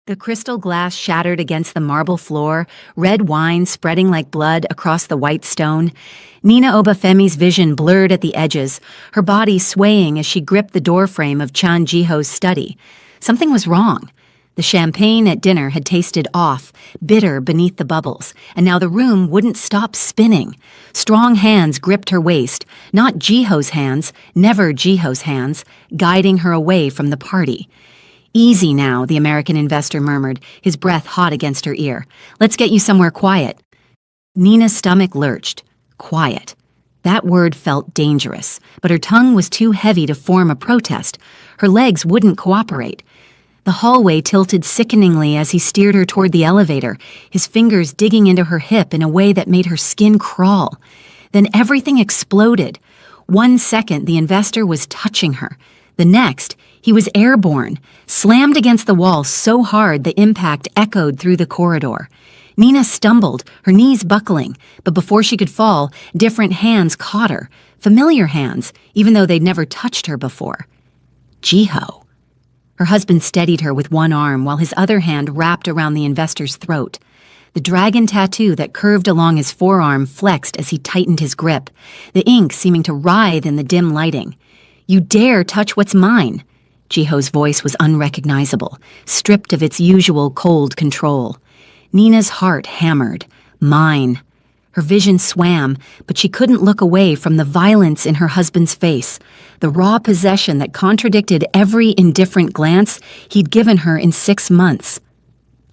The crystal glass shattered against the marble floor, red wine spreading like blood across the white stone. Nina Obafemi's vision blurred at the edges, her body swaying as she gripped the doorframe of Chan Jiho's study. Something was wrong. The champagne at dinner had tasted off, bitter beneath the bubbles, and now the room wouldn't stop spinning. Strong hands gripped her waist, not Jiho's hands, never Jiho's hands, guiding her away from the party. "Easy now," the American investor murmured, his breath hot against her ear. "Let's get you somewhere quiet." Nina's stomach lurched. Quiet. That word felt dangerous, but her tongue was too heavy to form a protest. Her legs wouldn't cooperate. The hallway tilted sickeningly as he steered her toward the elevator, his fingers digging into her hip in a way that made her skin crawl. Then everything exploded. 1 second, the investor was touching her. The next, he was airborne, slammed against the wall so hard the impact echoed through the corridor. Nina stumbled, her knees buckling, but before she could fall, different hands caught her, familiar hands, even though they'd never touched her before. Jiho. Her husband steadied her with one arm while his other hand wrapped around the investor's throat. The dragon tattoo that curved along his forearm flexed as he tightened his grip, the ink seeming to writhe in the dim lighting. "You dare touch what's mine!" Jiho's voice was unrecognizable, stripped of its usual cold control. Nina's heart hammered. Mine. Her vision swam, but she couldn't look away from the violence in her husband's face, the raw possession that contradicted every indifferent glance he'd given her in 6 months.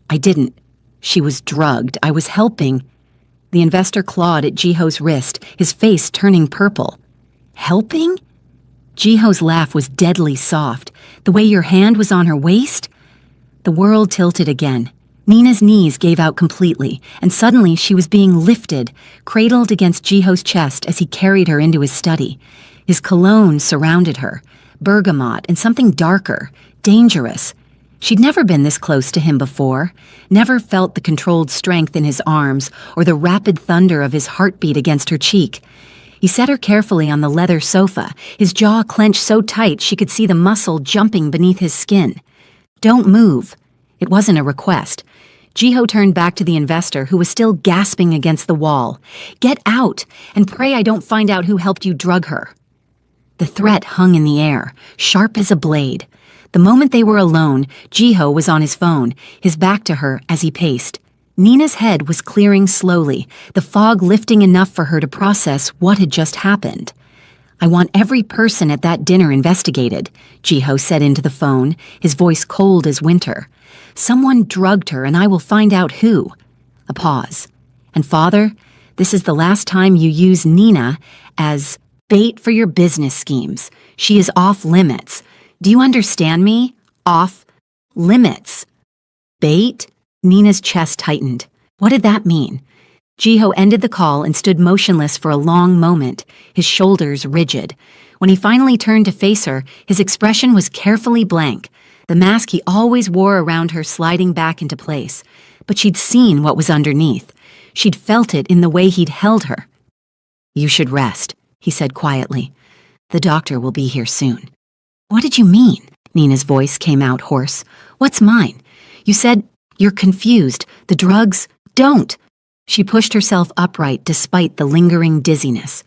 "I didn't. She was drugged. I was helping." The investor clawed at Jiho's wrist, his face turning purple. "Helping?" Jiho's laugh was deadly soft, the way your hand was on her waist. The world tilted again. Nina's knees gave out completely, and suddenly she was being lifted, cradled against Jiho's chest as he carried her into his study. His cologne surrounded her, bergamot and something darker, dangerous. She'd never been this close to him before, never felt the controlled strength in his arms or the rapid thunder of his heartbeat against her cheek. He set her carefully on the leather sofa, his jaw clenched so tight she could see the muscle jumping beneath his skin. "Don't move." It wasn't a request. Jiho turned back to the investor, who was still gasping against the wall. "Get out, and pray I don't find out who helped you drug her." The threat hung in the air, sharp as a blade. The moment they were alone, Jiho was on his phone, his back to her as he paced. Nina's head was clearing slowly, the fog lifting enough for her to process what had just happened. "I want every person at that dinner investigated," Jiho said into the phone, his voice cold as winter. "Someone drugged her, and I will find out who." A pause. "And Father, this is the last time you use Nina as bait for your business schemes. She is off limits. Do you understand me? Off limits." Bait? Nina's chest tightened. What did that mean? Jiho ended the call and stood motionless for a long moment, his shoulders rigid. When he finally turned to face her, his expression was carefully blank, the mask he always wore around her sliding back into place. But she'd seen what was underneath. She'd felt it in the way he'd held her. "You should rest," he said quietly. "The doctor will be here soon." "What did you mean?" Nina's voice came out hoarse. "What's mine? You said you're confused. The drugs don't." She pushed herself upright despite the lingering dizziness.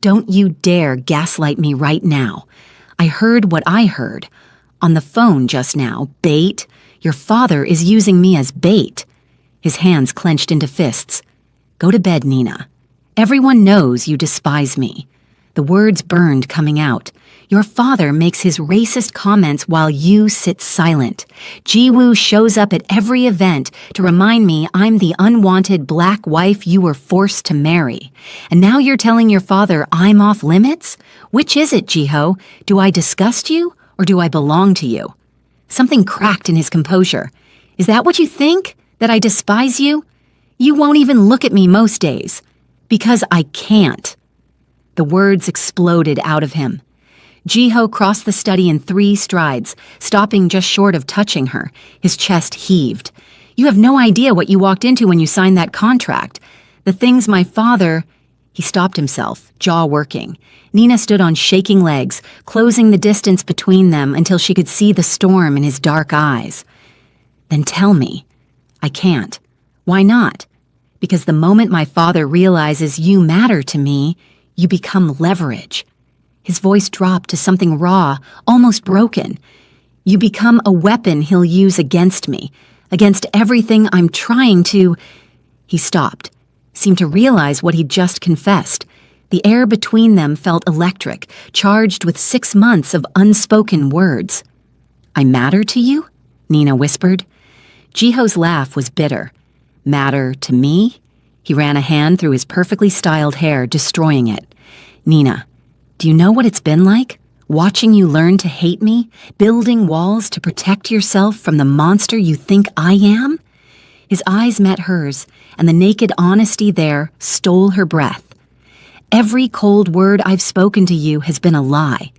"Don't you dare gaslight me right now. I heard what I heard. On the phone just now, bait. Your father is using me as bait." His hands clenched into fists. "Go to bed, Nina. Everyone knows you despise me." The words burned coming out. "Your father makes his racist comments while you sit silent. Jiwoo shows up at every event to remind me I'm the unwanted black wife you were forced to marry. And now you're telling your father I'm off limits? Which is it, Jiho? Do I disgust you, or do I belong to you?" Something cracked in his composure. "Is that what you think? That I despise you? You won't even look at me most days. Because I can't." The words exploded out of him. Jiho crossed the study in 3 strides, stopping just short of touching her. His chest heaved. "You have no idea what you walked into when you signed that contract. The things my father—" He stopped himself, jaw working. Nina stood on shaking legs, closing the distance between them until she could see the storm in his dark eyes. Then tell me. I can't. Why not? Because the moment my father realizes you matter to me, you become leverage. His voice dropped to something raw, almost broken. You become a weapon he'll use against me, against everything I'm trying to... He stopped, seemed to realize what he'd just confessed. The air between them felt electric, charged with 6 months of unspoken words. I matter to you? Nina whispered. Jiho's laugh was bitter. Matter to me? He ran a hand through his perfectly styled hair, destroying it. Nina, do you know what it's been like? Watching you learn to hate me? Building walls to protect yourself from the monster you think I am? His eyes met hers, and the naked honesty there stole her breath. Every cold word I've spoken to you has been a lie.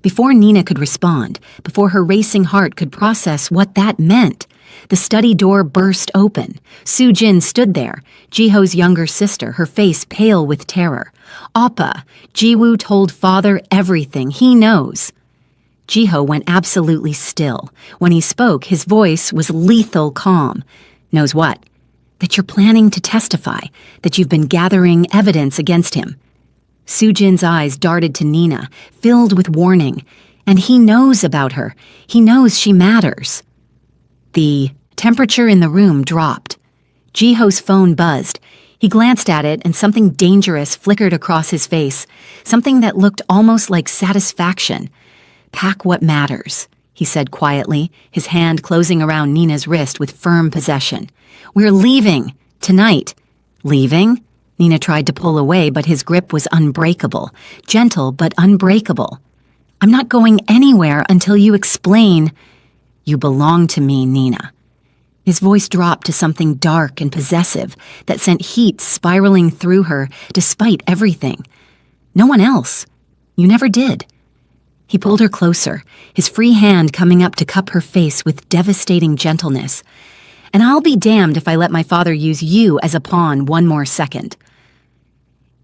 Before Nina could respond, before her racing heart could process what that meant, the study door burst open. Soo-jin stood there, Jiho's younger sister, her face pale with terror. Appa, Jiwoo told father everything he knows. Jiho went absolutely still. When he spoke, his voice was lethal calm. Knows what? That you're planning to testify, that you've been gathering evidence against him. Soo-jin's eyes darted to Nina, filled with warning. And he knows about her. He knows she matters. The temperature in the room dropped. Jiho's phone buzzed. He glanced at it and something dangerous flickered across his face, something that looked almost like satisfaction. Pack what matters, he said quietly, his hand closing around Nina's wrist with firm possession. We're leaving. Tonight. Leaving? Nina tried to pull away, but his grip was unbreakable. Gentle, but unbreakable. I'm not going anywhere until you explain. You belong to me, Nina. His voice dropped to something dark and possessive that sent heat spiraling through her despite everything. No one else. You never did. He pulled her closer, his free hand coming up to cup her face with devastating gentleness. And I'll be damned if I let my father use you as a pawn one more second.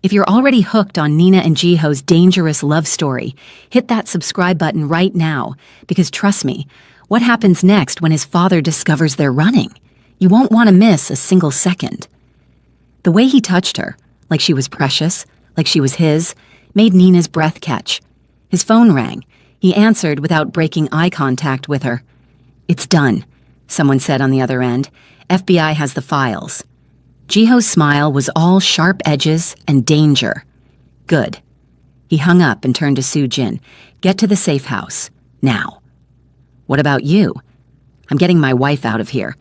If you're already hooked on Nina and Jiho's dangerous love story, hit that subscribe button right now, because trust me, what happens next when his father discovers they're running? You won't want to miss a single second. The way he touched her, like she was precious, like she was his, made Nina's breath catch. His phone rang. He answered without breaking eye contact with her. It's done, someone said on the other end. FBI has the files. Jiho's smile was all sharp edges and danger. Good. He hung up and turned to Soo-jin. Get to the safe house. Now. What about you? I'm getting my wife out of here.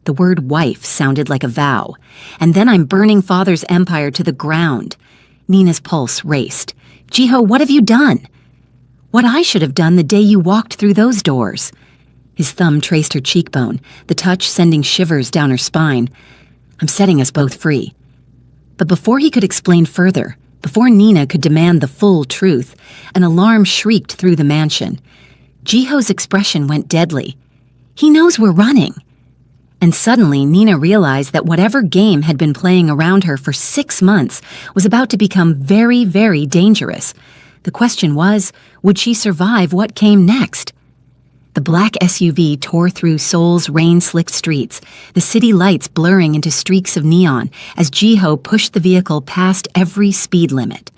The word wife sounded like a vow. And then I'm burning father's empire to the ground. Nina's pulse raced. Jiho, what have you done? What I should have done the day you walked through those doors. His thumb traced her cheekbone, the touch sending shivers down her spine. I'm setting us both free. But before he could explain further, before Nina could demand the full truth, an alarm shrieked through the mansion. Jiho's expression went deadly. He knows we're running. And suddenly, Nina realized that whatever game had been playing around her for 6 months was about to become very, very dangerous. The question was, would she survive what came next? The black SUV tore through Seoul's rain-slicked streets, the city lights blurring into streaks of neon as Jiho pushed the vehicle past every speed limit.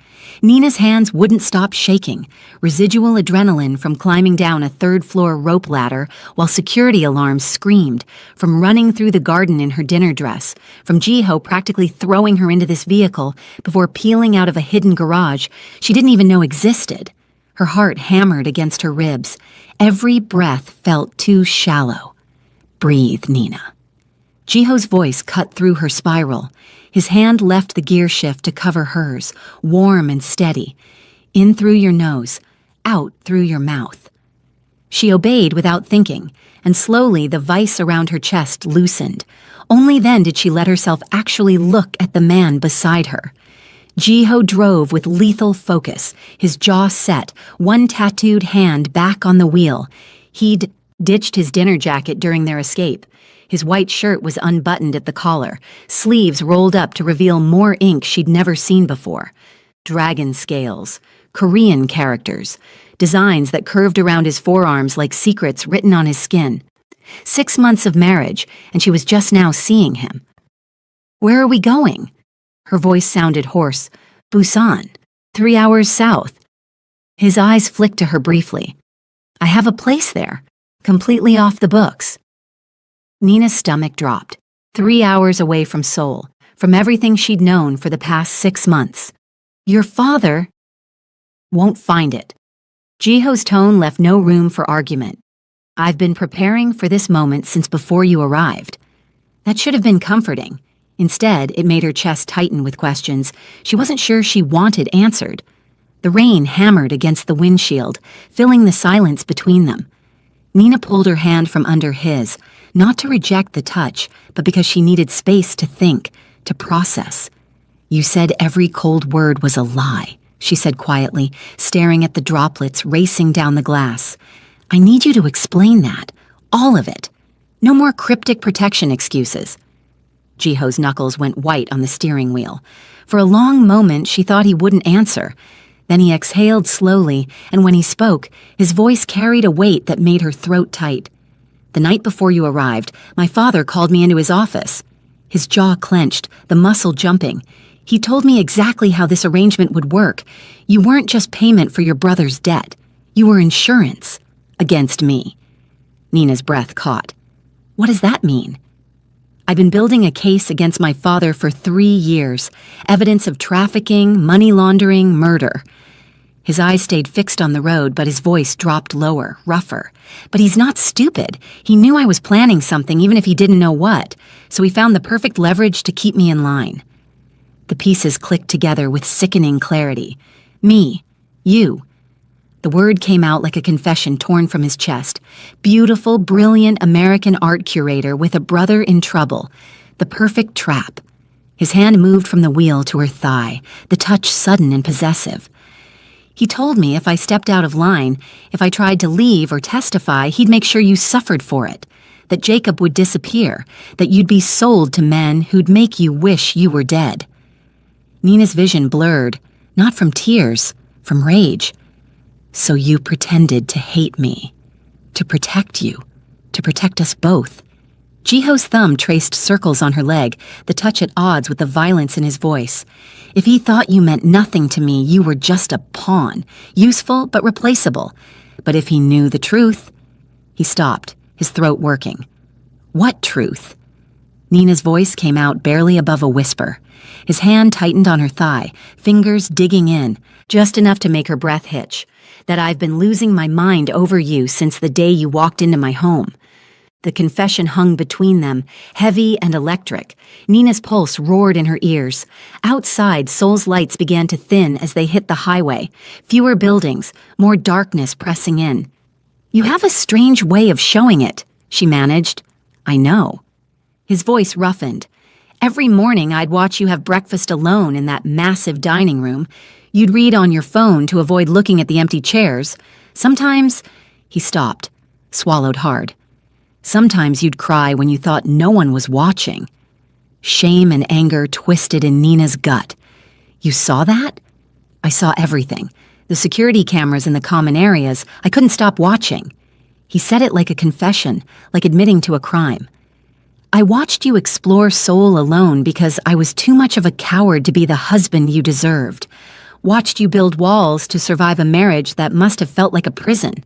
Nina's hands wouldn't stop shaking, residual adrenaline from climbing down a third-floor rope ladder while security alarms screamed, from running through the garden in her dinner dress, from Jiho practically throwing her into this vehicle before peeling out of a hidden garage she didn't even know existed. Her heart hammered against her ribs. Every breath felt too shallow. Breathe, Nina. Jiho's voice cut through her spiral. His hand left the gear shift to cover hers, warm and steady. In through your nose, out through your mouth. She obeyed without thinking, and slowly the vice around her chest loosened. Only then did she let herself actually look at the man beside her. Jiho drove with lethal focus, his jaw set, one tattooed hand back on the wheel. He'd ditched his dinner jacket during their escape. His white shirt was unbuttoned at the collar, sleeves rolled up to reveal more ink she'd never seen before. Dragon scales, Korean characters, designs that curved around his forearms like secrets written on his skin. 6 months of marriage, and she was just now seeing him. "Where are we going?" Her voice sounded hoarse. "Busan, 3 hours south." His eyes flicked to her briefly. "I have a place there, completely off the books." Nina's stomach dropped. 3 hours away from Seoul, from everything she'd known for the past 6 months. "Your father won't find it." Jiho's tone left no room for argument. "I've been preparing for this moment since before you arrived." That should have been comforting. Instead, it made her chest tighten with questions she wasn't sure she wanted answered. The rain hammered against the windshield, filling the silence between them. Nina pulled her hand from under his, not to reject the touch, but because she needed space to think, to process. "You said every cold word was a lie," she said quietly, staring at the droplets racing down the glass. "I need you to explain that. All of it. No more cryptic protection excuses." Jiho's knuckles went white on the steering wheel. For a long moment, she thought he wouldn't answer. Then he exhaled slowly, and when he spoke, his voice carried a weight that made her throat tight. "The night before you arrived, my father called me into his office." His jaw clenched, the muscle jumping. "He told me exactly how this arrangement would work. You weren't just payment for your brother's debt. You were insurance. Against me." Nina's breath caught. "What does that mean?" "I've been building a case against my father for 3 years. Evidence of trafficking, money laundering, murder." His eyes stayed fixed on the road, but his voice dropped lower, rougher. "But he's not stupid. He knew I was planning something, even if he didn't know what. So he found the perfect leverage to keep me in line." The pieces clicked together with sickening clarity. "Me. You." The word came out like a confession torn from his chest. Beautiful, brilliant American art curator with a brother in trouble. The perfect trap. His hand moved from the wheel to her thigh, the touch sudden and possessive. "He told me if I stepped out of line, if I tried to leave or testify, he'd make sure you suffered for it. That Jacob would disappear, that you'd be sold to men who'd make you wish you were dead." Nina's vision blurred, not from tears, from rage. "So you pretended to hate me. To protect you. To protect us both." Jiho's thumb traced circles on her leg, the touch at odds with the violence in his voice. "If he thought you meant nothing to me, you were just a pawn, useful but replaceable. But if he knew the truth..." He stopped, his throat working. "What truth?" Nina's voice came out barely above a whisper. His hand tightened on her thigh, fingers digging in, just enough to make her breath hitch. "That I've been losing my mind over you since the day you walked into my home." The confession hung between them, heavy and electric. Nina's pulse roared in her ears. Outside, Seoul's lights began to thin as they hit the highway. Fewer buildings, more darkness pressing in. "You have a strange way of showing it," she managed. "I know." His voice roughened. "Every morning I'd watch you have breakfast alone in that massive dining room. You'd read on your phone to avoid looking at the empty chairs. Sometimes..." He stopped, swallowed hard. "Sometimes you'd cry when you thought no one was watching." Shame and anger twisted in Nina's gut. "You saw that?" "I saw everything. The security cameras in the common areas. I couldn't stop watching." He said it like a confession, like admitting to a crime. "I watched you explore Seoul alone because I was too much of a coward to be the husband you deserved. Watched you build walls to survive a marriage that must have felt like a prison."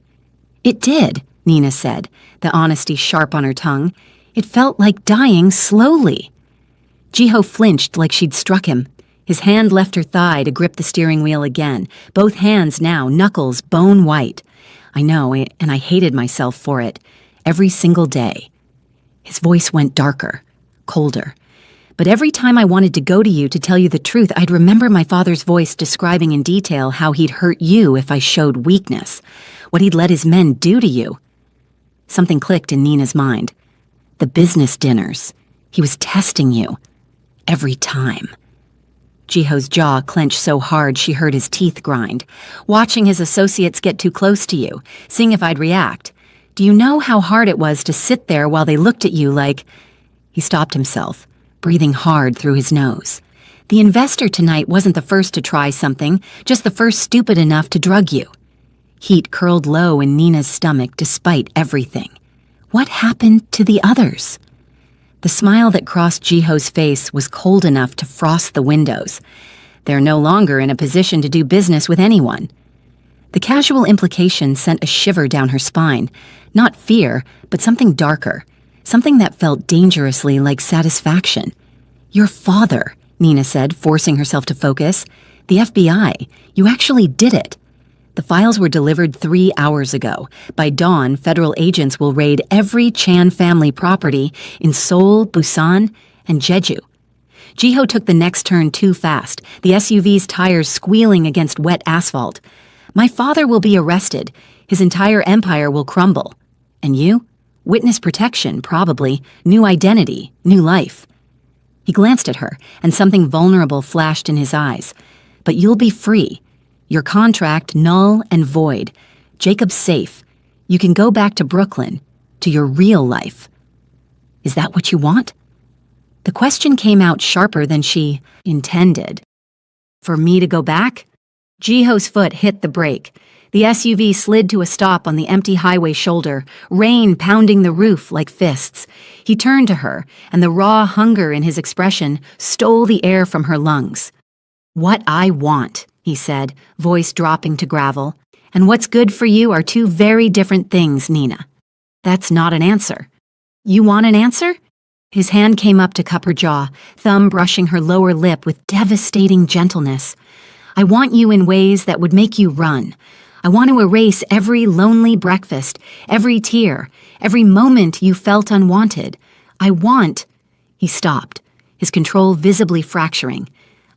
"It did," Nina said, the honesty sharp on her tongue. "It felt like dying slowly." Jiho flinched like she'd struck him. His hand left her thigh to grip the steering wheel again, both hands now, knuckles bone white. "I know, and I hated myself for it. Every single day." His voice went darker, colder. "But every time I wanted to go to you to tell you the truth, I'd remember my father's voice describing in detail how he'd hurt you if I showed weakness, what he'd let his men do to you." Something clicked in Nina's mind. The business dinners. He was testing you. Every time. Jiho's jaw clenched so hard she heard his teeth grind. "Watching his associates get too close to you, seeing if I'd react. Do you know how hard it was to sit there while they looked at you like..." He stopped himself, breathing hard through his nose. "The investor tonight wasn't the first to try something, just the first stupid enough to drug you." Heat curled low in Nina's stomach despite everything. What happened to the others? The smile that crossed Jiho's face was cold enough to frost the windows. They're no longer in a position to do business with anyone. The casual implication sent a shiver down her spine. Not fear, but something darker. Something that felt dangerously like satisfaction. Your father, Nina said, forcing herself to focus. The FBI. You actually did it. The files were delivered 3 hours ago. By dawn, federal agents will raid every Chan family property in Seoul, Busan, and Jeju. Jiho took the next turn too fast, the SUV's tires squealing against wet asphalt. My father will be arrested. His entire empire will crumble. And you? Witness protection, probably. New identity, new life. He glanced at her, and something vulnerable flashed in his eyes. But you'll be free. Your contract null and void. Jacob's safe. You can go back to Brooklyn, to your real life. Is that what you want? The question came out sharper than she intended. For me to go back? Jiho's foot hit the brake. The SUV slid to a stop on the empty highway shoulder, rain pounding the roof like fists. He turned to her, and the raw hunger in his expression stole the air from her lungs. What I want, he said, voice dropping to gravel. And what's good for you are two very different things, Nina. That's not an answer. You want an answer? His hand came up to cup her jaw, thumb brushing her lower lip with devastating gentleness. I want you in ways that would make you run. I want to erase every lonely breakfast, every tear, every moment you felt unwanted. I want... He stopped, his control visibly fracturing.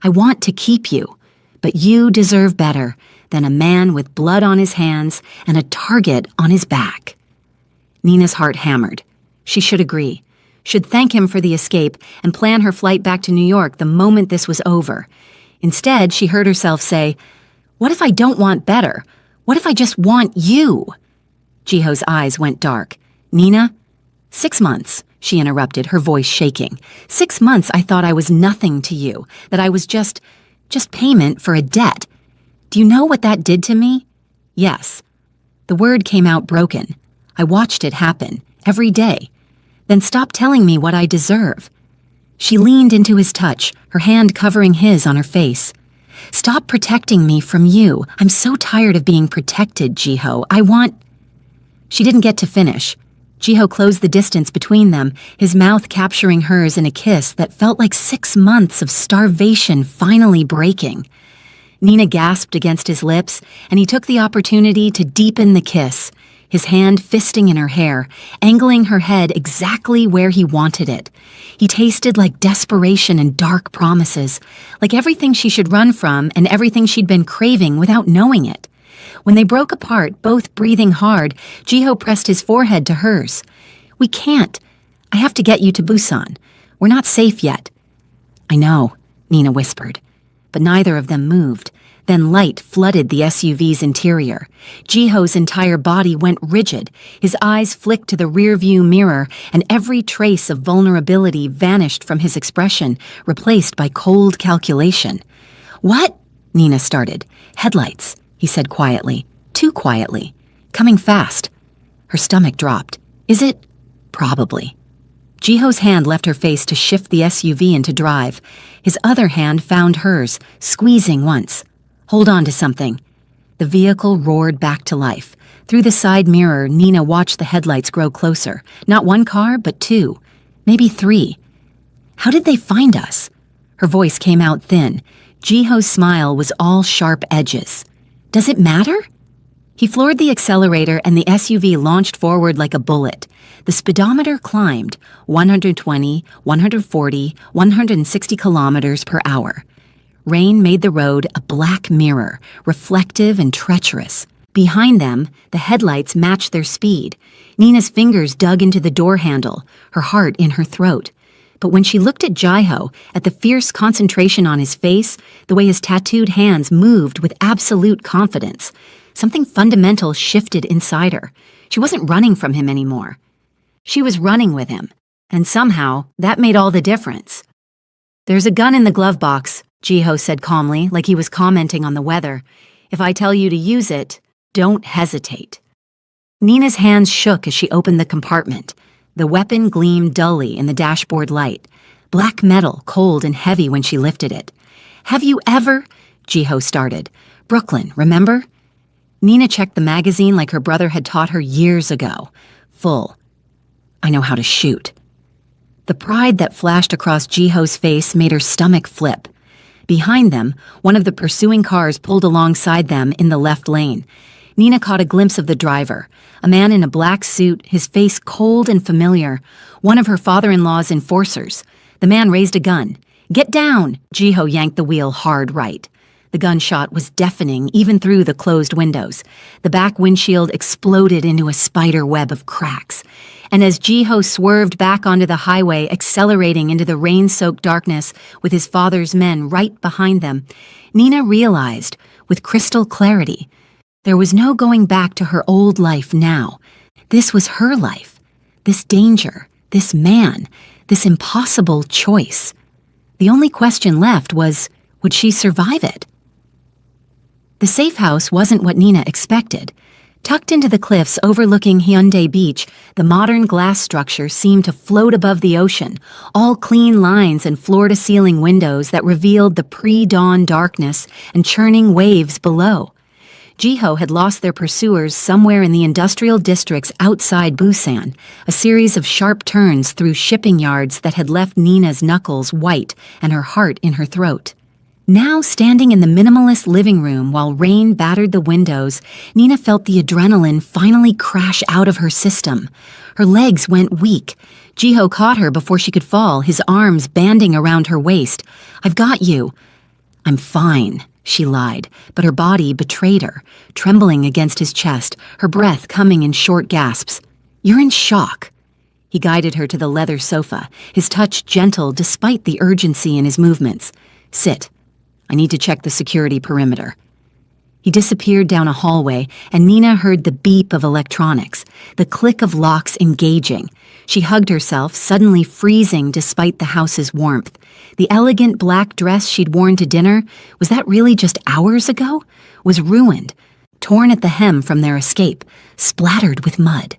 I want to keep you, but you deserve better than a man with blood on his hands and a target on his back. Nina's heart hammered. She should agree. Should thank him for the escape and plan her flight back to New York the moment this was over. Instead, she heard herself say, "What if I don't want better? What if I just want you?" Jiho's eyes went dark. Nina? 6 months, she interrupted, her voice shaking. 6 months I thought I was nothing to you, that I was just payment for a debt. Do you know what that did to me? Yes. The word came out broken. I watched it happen, every day. Then stop telling me what I deserve. She leaned into his touch, her hand covering his on her face. Stop protecting me from you. I'm so tired of being protected, Jiho. I want... She didn't get to finish. Jiho closed the distance between them, his mouth capturing hers in a kiss that felt like 6 months of starvation finally breaking. Nina gasped against his lips, and he took the opportunity to deepen the kiss, his hand fisting in her hair, angling her head exactly where he wanted it. He tasted like desperation and dark promises, like everything she should run from and everything she'd been craving without knowing it. When they broke apart, both breathing hard, Jiho pressed his forehead to hers. We can't. I have to get you to Busan. We're not safe yet. I know, Nina whispered. But neither of them moved. Then light flooded the SUV's interior. Jiho's entire body went rigid. His eyes flicked to the rearview mirror, and every trace of vulnerability vanished from his expression, replaced by cold calculation. What? Nina started. Headlights, he said quietly. Too quietly. Coming fast. Her stomach dropped. Is it? Probably. Jiho's hand left her face to shift the SUV into drive. His other hand found hers, squeezing once. Hold on to something. The vehicle roared back to life. Through the side mirror, Nina watched the headlights grow closer. Not one car, but 2. Maybe 3. How did they find us? Her voice came out thin. Jiho's smile was all sharp edges. Does it matter? He floored the accelerator and the SUV launched forward like a bullet. The speedometer climbed 120, 140, 160 kilometers per hour. Rain made the road a black mirror, reflective and treacherous. Behind them, the headlights matched their speed. Nina's fingers dug into the door handle, her heart in her throat. But when she looked at Jiho, at the fierce concentration on his face, the way his tattooed hands moved with absolute confidence, something fundamental shifted inside her. She wasn't running from him anymore. She was running with him, and somehow that made all the difference. There's a gun in the glove box, Jiho said calmly, like he was commenting on the weather. If I tell you to use it, don't hesitate. Nina's hands shook as she opened the compartment. The weapon gleamed dully in the dashboard light. Black metal, cold and heavy when she lifted it. "Have you ever—" Jiho started. "Brooklyn, remember?" Nina checked the magazine like her brother had taught her years ago. Full. "I know how to shoot." The pride that flashed across Jiho's face made her stomach flip. Behind them, one of the pursuing cars pulled alongside them in the left lane. Nina caught a glimpse of the driver, a man in a black suit, his face cold and familiar, one of her father-in-law's enforcers. The man raised a gun. "Get down!" Jiho yanked the wheel hard right. The gunshot was deafening even through the closed windows. The back windshield exploded into a spider web of cracks. And as Jiho swerved back onto the highway, accelerating into the rain-soaked darkness with his father's men right behind them, Nina realized, with crystal clarity, there was no going back to her old life now. This was her life. This danger, this man, this impossible choice. The only question left was, would she survive it? The safe house wasn't what Nina expected. Tucked into the cliffs overlooking Hyundai Beach, the modern glass structure seemed to float above the ocean, all clean lines and floor-to-ceiling windows that revealed the pre-dawn darkness and churning waves below. Jiho had lost their pursuers somewhere in the industrial districts outside Busan, a series of sharp turns through shipping yards that had left Nina's knuckles white and her heart in her throat. Now, standing in the minimalist living room while rain battered the windows, Nina felt the adrenaline finally crash out of her system. Her legs went weak. Jiho caught her before she could fall, his arms banding around her waist. "I've got you." "I'm fine," she lied, but her body betrayed her, trembling against his chest, her breath coming in short gasps. "You're in shock." He guided her to the leather sofa, his touch gentle despite the urgency in his movements. "Sit. I need to check the security perimeter." He disappeared down a hallway, and Nina heard the beep of electronics, the click of locks engaging. She hugged herself, suddenly freezing despite the house's warmth. The elegant black dress she'd worn to dinner, was that really just hours ago? Was ruined, torn at the hem from their escape, splattered with mud.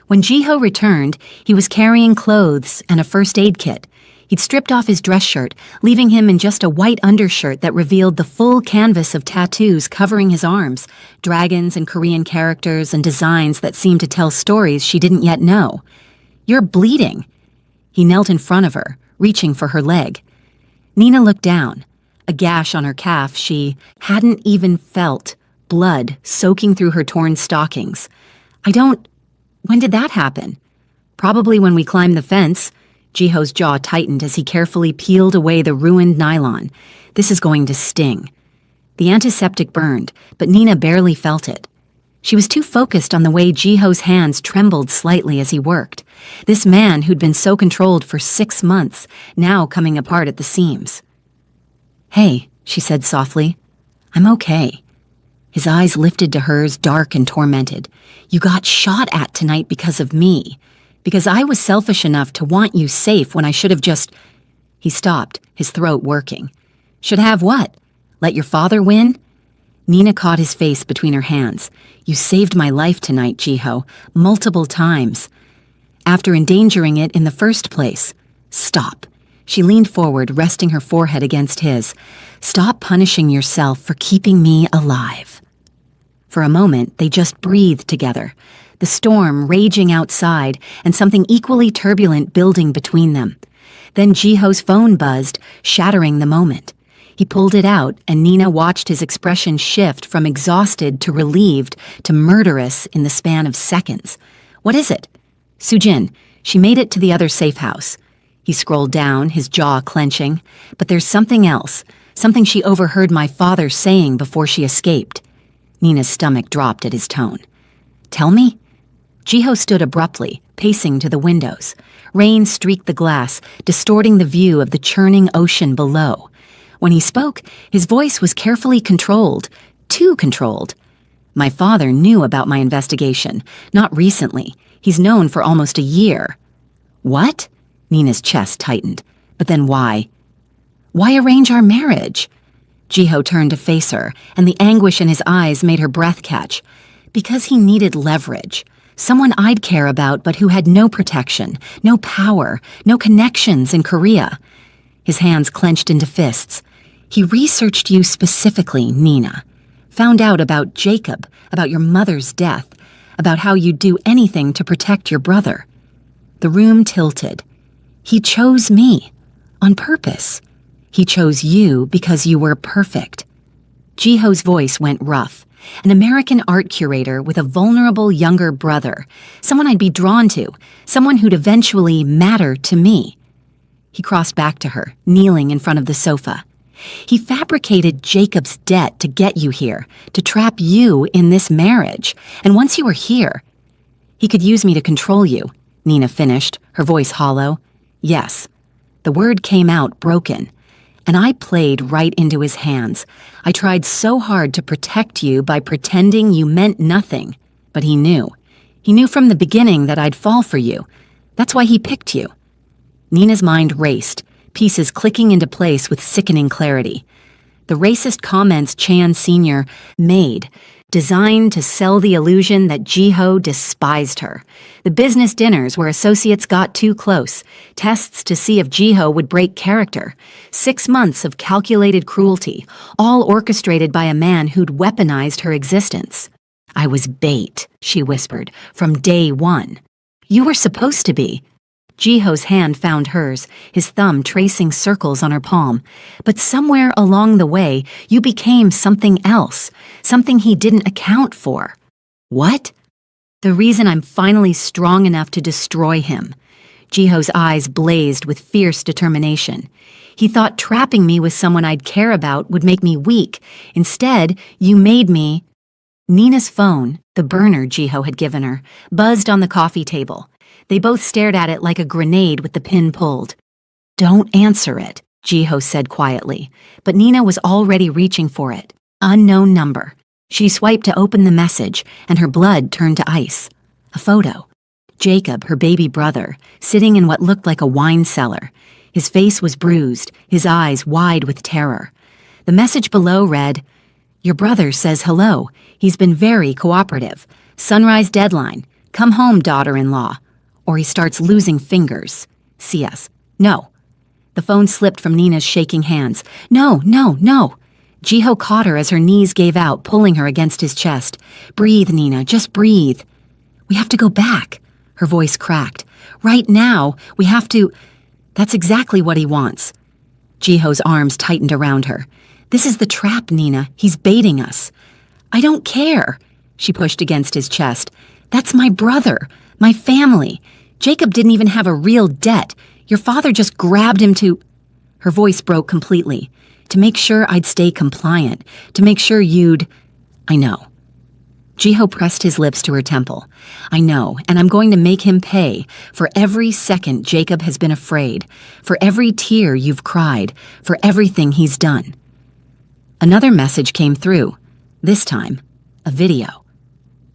When Jiho returned, he was carrying clothes and a first aid kit. He'd stripped off his dress shirt, leaving him in just a white undershirt that revealed the full canvas of tattoos covering his arms, dragons and Korean characters and designs that seemed to tell stories she didn't yet know. "You're bleeding." He knelt in front of her, reaching for her leg. Nina looked down, a gash on her calf she hadn't even felt, blood soaking through her torn stockings. When did that happen?" "Probably when we climbed the fence." Jiho's jaw tightened as he carefully peeled away the ruined nylon. "This is going to sting." The antiseptic burned, but Nina barely felt it. She was too focused on the way Jiho's hands trembled slightly as he worked. This man who'd been so controlled for 6 months, now coming apart at the seams. "Hey," she said softly. "I'm okay." His eyes lifted to hers, dark and tormented. "You got shot at tonight because of me. Because I was selfish enough to want you safe when I should have just—" He stopped, his throat working. "Should have what? Let your father win?" Nina caught his face between her hands. "You saved my life tonight, Jiho, multiple times. After endangering it in the first place. Stop." She leaned forward, resting her forehead against his. "Stop punishing yourself for keeping me alive." For a moment, they just breathed together, the storm raging outside and something equally turbulent building between them. Then Jiho's phone buzzed, shattering the moment. He pulled it out, and Nina watched his expression shift from exhausted to relieved to murderous in the span of seconds. "What is it?" "Sujin, she made it to the other safe house." He scrolled down, his jaw clenching. "But there's something else, something she overheard my father saying before she escaped." Nina's stomach dropped at his tone. "Tell me?" Jiho stood abruptly, pacing to the windows. Rain streaked the glass, distorting the view of the churning ocean below. When he spoke, his voice was carefully controlled, too controlled. "My father knew about my investigation, not recently. He's known for almost a year." "What?" Nina's chest tightened. "But then why?" "Why arrange our marriage?" Jiho turned to face her, and the anguish in his eyes made her breath catch. Because he needed leverage. Someone I'd care about but who had no protection, no power, no connections in Korea. His hands clenched into fists. He researched you specifically, Nina. Found out about Jacob, about your mother's death, about how you'd do anything to protect your brother. The room tilted. He chose me. On purpose. He chose you because you were perfect. Jiho's voice went rough. An American art curator with a vulnerable younger brother. Someone I'd be drawn to. Someone who'd eventually matter to me. He crossed back to her, kneeling in front of the sofa. He fabricated Jacob's debt to get you here, to trap you in this marriage. And once you were here, he could use me to control you, Nina finished, her voice hollow. Yes. The word came out broken. And I played right into his hands. I tried so hard to protect you by pretending you meant nothing. But he knew. He knew from the beginning that I'd fall for you. That's why he picked you. Nina's mind raced, pieces clicking into place with sickening clarity. The racist comments Chan Sr. made, designed to sell the illusion that Jiho despised her. The business dinners where associates got too close, tests to see if Jiho would break character, 6 months of calculated cruelty, all orchestrated by a man who'd weaponized her existence. I was bait, she whispered, from day one. You were supposed to be. Jiho's hand found hers, his thumb tracing circles on her palm. But somewhere along the way, you became something else, something he didn't account for. What? The reason I'm finally strong enough to destroy him. Jiho's eyes blazed with fierce determination. He thought trapping me with someone I'd care about would make me weak. Instead, you made me... Nina's phone, the burner Jiho had given her, buzzed on the coffee table. They both stared at it like a grenade with the pin pulled. Don't answer it, Jiho said quietly, but Nina was already reaching for it. Unknown number. She swiped to open the message, and her blood turned to ice. A photo. Jacob, her baby brother, sitting in what looked like a wine cellar. His face was bruised, his eyes wide with terror. The message below read, Your brother says hello. He's been very cooperative. Sunrise deadline. Come home, daughter-in-law. Or he starts losing fingers. CS. No. The phone slipped from Nina's shaking hands. No, no, no. Jiho caught her as her knees gave out, pulling her against his chest. Breathe, Nina, just breathe. We have to go back. Her voice cracked. Right now, we have to... That's exactly what he wants. Jiho's arms tightened around her. This is the trap, Nina. He's baiting us. I don't care. She pushed against his chest. That's my brother. My family. Jacob didn't even have a real debt. Your father just grabbed him to... Her voice broke completely. To make sure I'd stay compliant. To make sure you'd... I know. Jiho pressed his lips to her temple. I know, and I'm going to make him pay for every second Jacob has been afraid, for every tear you've cried, for everything he's done. Another message came through. This time, a video.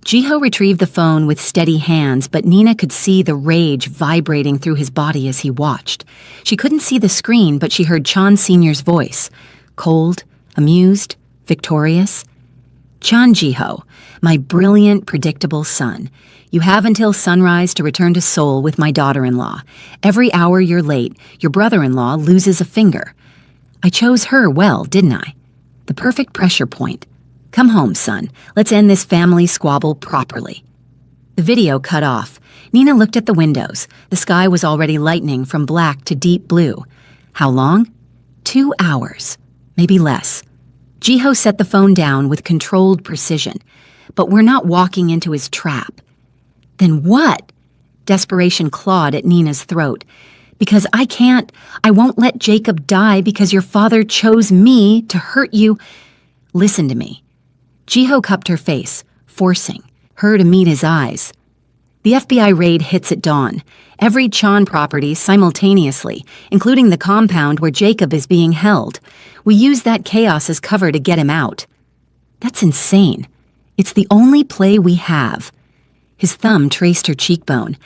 Jiho retrieved the phone with steady hands, but Nina could see the rage vibrating through his body as he watched. She couldn't see the screen, but she heard Chan Sr.'s voice. Cold, amused, victorious. Chan Jiho, my brilliant, predictable son. You have until sunrise to return to Seoul with my daughter-in-law. Every hour you're late, your brother-in-law loses a finger. I chose her well, didn't I? The perfect pressure point. Come home, son. Let's end this family squabble properly. The video cut off. Nina looked at the windows. The sky was already lightening from black to deep blue. How long? 2 hours. Maybe less. Jiho set the phone down with controlled precision. But we're not walking into his trap. Then what? Desperation clawed at Nina's throat. Because I won't let Jacob die because your father chose me to hurt you. Listen to me. Jiho cupped her face, forcing her to meet his eyes. The FBI raid hits at dawn. Every Chan property simultaneously, including the compound where Jacob is being held. We use that chaos as cover to get him out. That's insane. It's the only play we have. His thumb traced her cheekbone.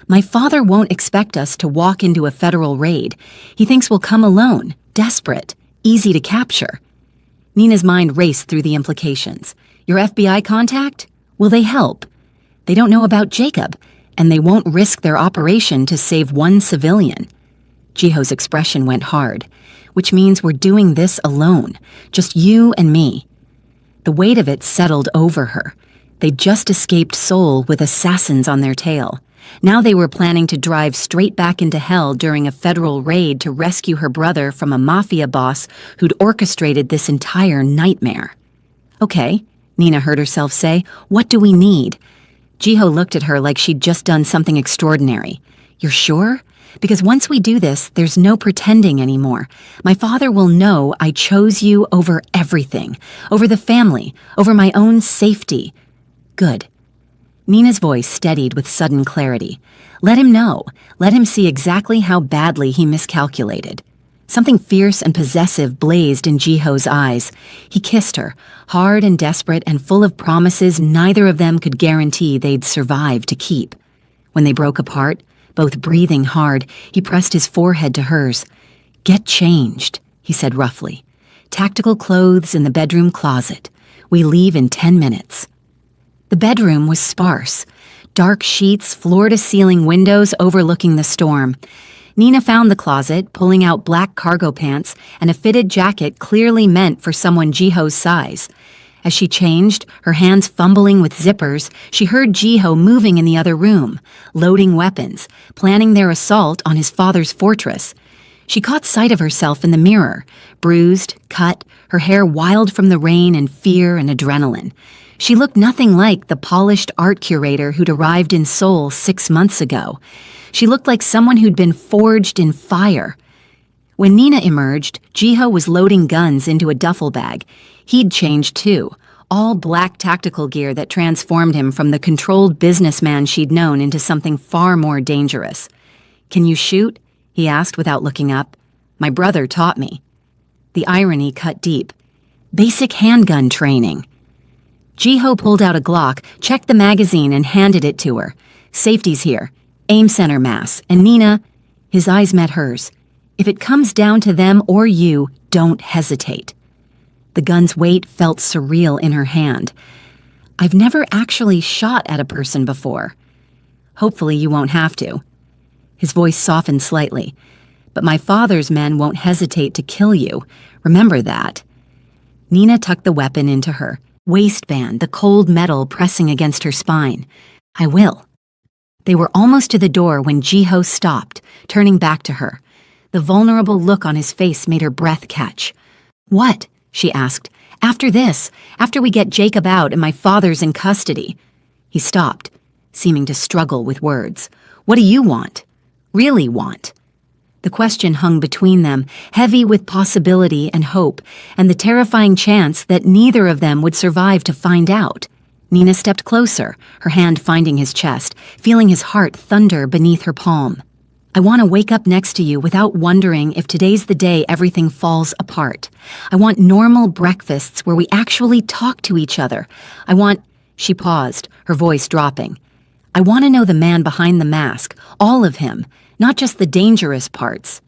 My father won't expect us to walk into a federal raid. He thinks we'll come alone, desperate, easy to capture. Nina's mind raced through the implications. Your FBI contact? Will they help? They don't know about Jacob, and they won't risk their operation to save one civilian. Jiho's expression went hard, which means we're doing this alone, just you and me. The weight of it settled over her. They'd just escaped Seoul with assassins on their tail. Now they were planning to drive straight back into hell during a federal raid to rescue her brother from a mafia boss who'd orchestrated this entire nightmare. Okay, Nina heard herself say, what do we need? Jiho looked at her like she'd just done something extraordinary. You're sure? Because once we do this, there's no pretending anymore. My father will know I chose you over everything, over the family, over my own safety. Good. Nina's voice steadied with sudden clarity. Let him know. Let him see exactly how badly he miscalculated. Something fierce and possessive blazed in Jiho's eyes. He kissed her, hard and desperate and full of promises neither of them could guarantee they'd survive to keep. When they broke apart, both breathing hard, he pressed his forehead to hers. Get changed, he said roughly. Tactical clothes in the bedroom closet. We leave in 10 minutes. The bedroom was sparse. Dark sheets, floor-to-ceiling windows overlooking the storm. Nina found the closet, pulling out black cargo pants and a fitted jacket clearly meant for someone Jiho's size. As she changed, her hands fumbling with zippers, she heard Jiho moving in the other room, loading weapons, planning their assault on his father's fortress. She caught sight of herself in the mirror, bruised, cut, her hair wild from the rain and fear and adrenaline. She looked nothing like the polished art curator who'd arrived in Seoul 6 months ago. She looked like someone who'd been forged in fire. When Nina emerged, Jiho was loading guns into a duffel bag. He'd changed too, all black tactical gear that transformed him from the controlled businessman she'd known into something far more dangerous. Can you shoot? He asked without looking up. My brother taught me. The irony cut deep. Basic handgun training. Jiho pulled out a Glock, checked the magazine, and handed it to her. Safety's here. Aim center mass. And Nina, his eyes met hers. If it comes down to them or you, don't hesitate. The gun's weight felt surreal in her hand. I've never actually shot at a person before. Hopefully you won't have to. His voice softened slightly. But my father's men won't hesitate to kill you. Remember that. Nina tucked the weapon into her waistband, the cold metal pressing against her spine. I will. They were almost to the door when Jiho stopped, turning back to her. The vulnerable look on his face made her breath catch. What? She asked. After this, after we get Jacob out and my father's in custody. He stopped, seeming to struggle with words. What do you want? Really want? The question hung between them, heavy with possibility and hope, and the terrifying chance that neither of them would survive to find out. Nina stepped closer, her hand finding his chest, feeling his heart thunder beneath her palm. I want to wake up next to you without wondering if today's the day everything falls apart. I want normal breakfasts where we actually talk to each other. I want... She paused, her voice dropping. I want to know the man behind the mask, all of him, not just the dangerous parts.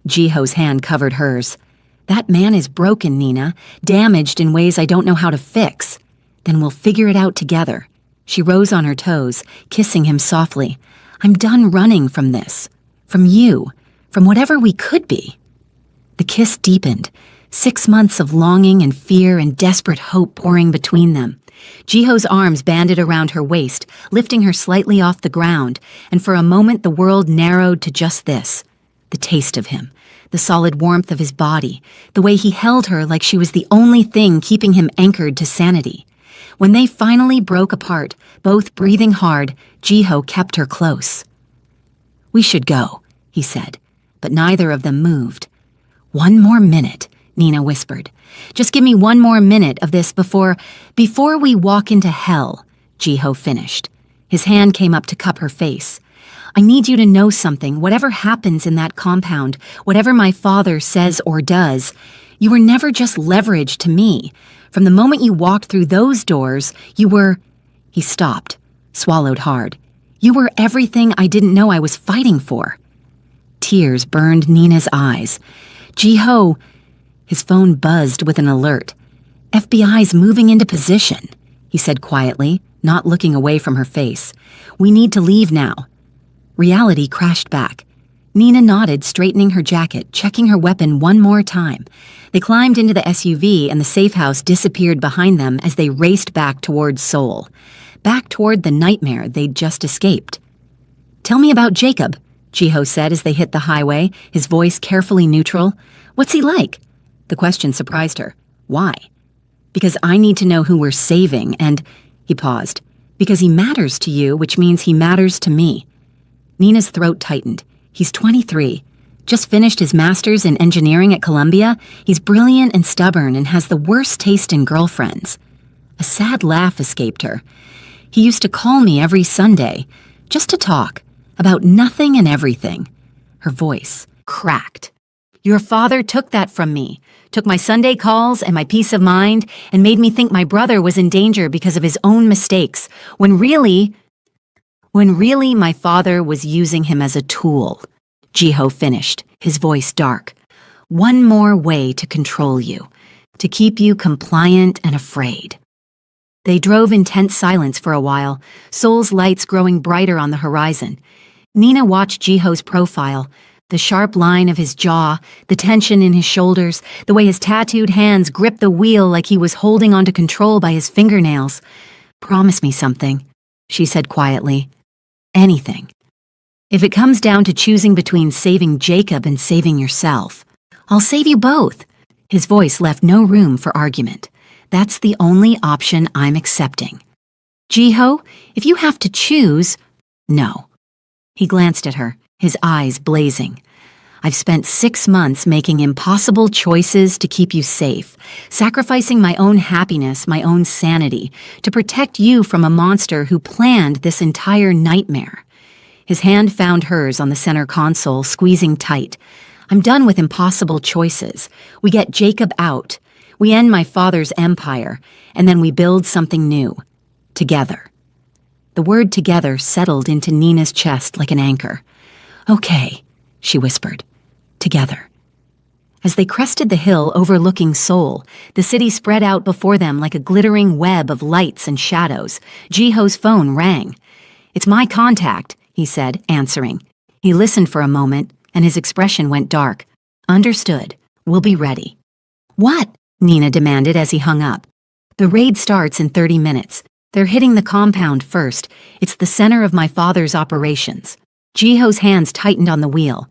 Jiho's hand covered hers. That man is broken, Nina, damaged in ways I don't know how to fix. Then we'll figure it out together. She rose on her toes, kissing him softly. I'm done running from this. From you. From whatever we could be. The kiss deepened. 6 months of longing and fear and desperate hope pouring between them. Jiho's arms banded around her waist, lifting her slightly off the ground, and for a moment the world narrowed to just this. The taste of him, the solid warmth of his body, the way he held her like she was the only thing keeping him anchored to sanity. When they finally broke apart, both breathing hard, Jiho kept her close. We should go, he said, but neither of them moved. 1 more minute, Nina whispered. Just give me 1 more minute of this before we walk into hell, Jiho finished. His hand came up to cup her face. I need you to know something, whatever happens in that compound, whatever my father says or does, you were never just leverage to me. From the moment you walked through those doors, you were... He stopped, swallowed hard. You were everything I didn't know I was fighting for. Tears burned Nina's eyes. Jiho... His phone buzzed with an alert. FBI's moving into position, he said quietly, not looking away from her face. "We need to leave now." Reality crashed back. Nina nodded, straightening her jacket, checking her weapon one more time. They climbed into the SUV and the safe house disappeared behind them as they raced back towards Seoul. Back toward the nightmare they'd just escaped. "Tell me about Jacob," Jiho said as they hit the highway, his voice carefully neutral. "What's he like?" The question surprised her. "Why?" "Because I need to know who we're saving, and—" He paused. "Because he matters to you, which means he matters to me." Nina's throat tightened. "He's 23. Just finished his master's in engineering at Columbia. He's brilliant and stubborn and has the worst taste in girlfriends." A sad laugh escaped her. "He used to call me every Sunday, just to talk, about nothing and everything." Her voice cracked. "Your father took that from me, took my Sunday calls and my peace of mind, and made me think my brother was in danger because of his own mistakes, when really my father was using him as a tool." Jiho finished, his voice dark. "One more way to control you, to keep you compliant and afraid." They drove in tense silence for a while, Seoul's lights growing brighter on the horizon. Nina watched Jiho's profile, the sharp line of his jaw, the tension in his shoulders, the way his tattooed hands gripped the wheel like he was holding onto control by his fingernails. "Promise me something," she said quietly. "Anything. If it comes down to choosing between saving Jacob and saving yourself, I'll save you both." His voice left no room for argument. "That's the only option I'm accepting. Jiho, if you have to choose—" "No." He glanced at her, his eyes blazing. "I've spent 6 months making impossible choices to keep you safe, sacrificing my own happiness, my own sanity, to protect you from a monster who planned this entire nightmare." His hand found hers on the center console, squeezing tight. "I'm done with impossible choices. We get Jacob out. We end my father's empire, and then we build something new. Together." The word "together" settled into Nina's chest like an anchor. "Okay," she whispered. "Together." As they crested the hill overlooking Seoul, the city spread out before them like a glittering web of lights and shadows. Jiho's phone rang. "It's my contact," he said, answering. He listened for a moment, and his expression went dark. "Understood. We'll be ready." "What?" Nina demanded as he hung up. "The raid starts in 30 minutes. They're hitting the compound first. It's the center of my father's operations." Jiho's hands tightened on the wheel.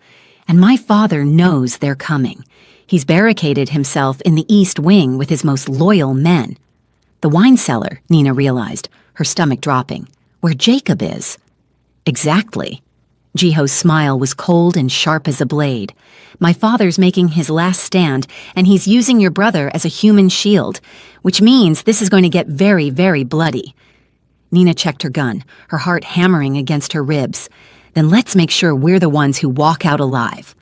"And my father knows they're coming. He's barricaded himself in the East Wing with his most loyal men." "The wine cellar," Nina realized, her stomach dropping. "Where Jacob is." "Exactly." Jiho's smile was cold and sharp as a blade. "My father's making his last stand, and he's using your brother as a human shield, which means this is going to get very, very bloody." Nina checked her gun, her heart hammering against her ribs. "Then let's make sure we're the ones who walk out alive."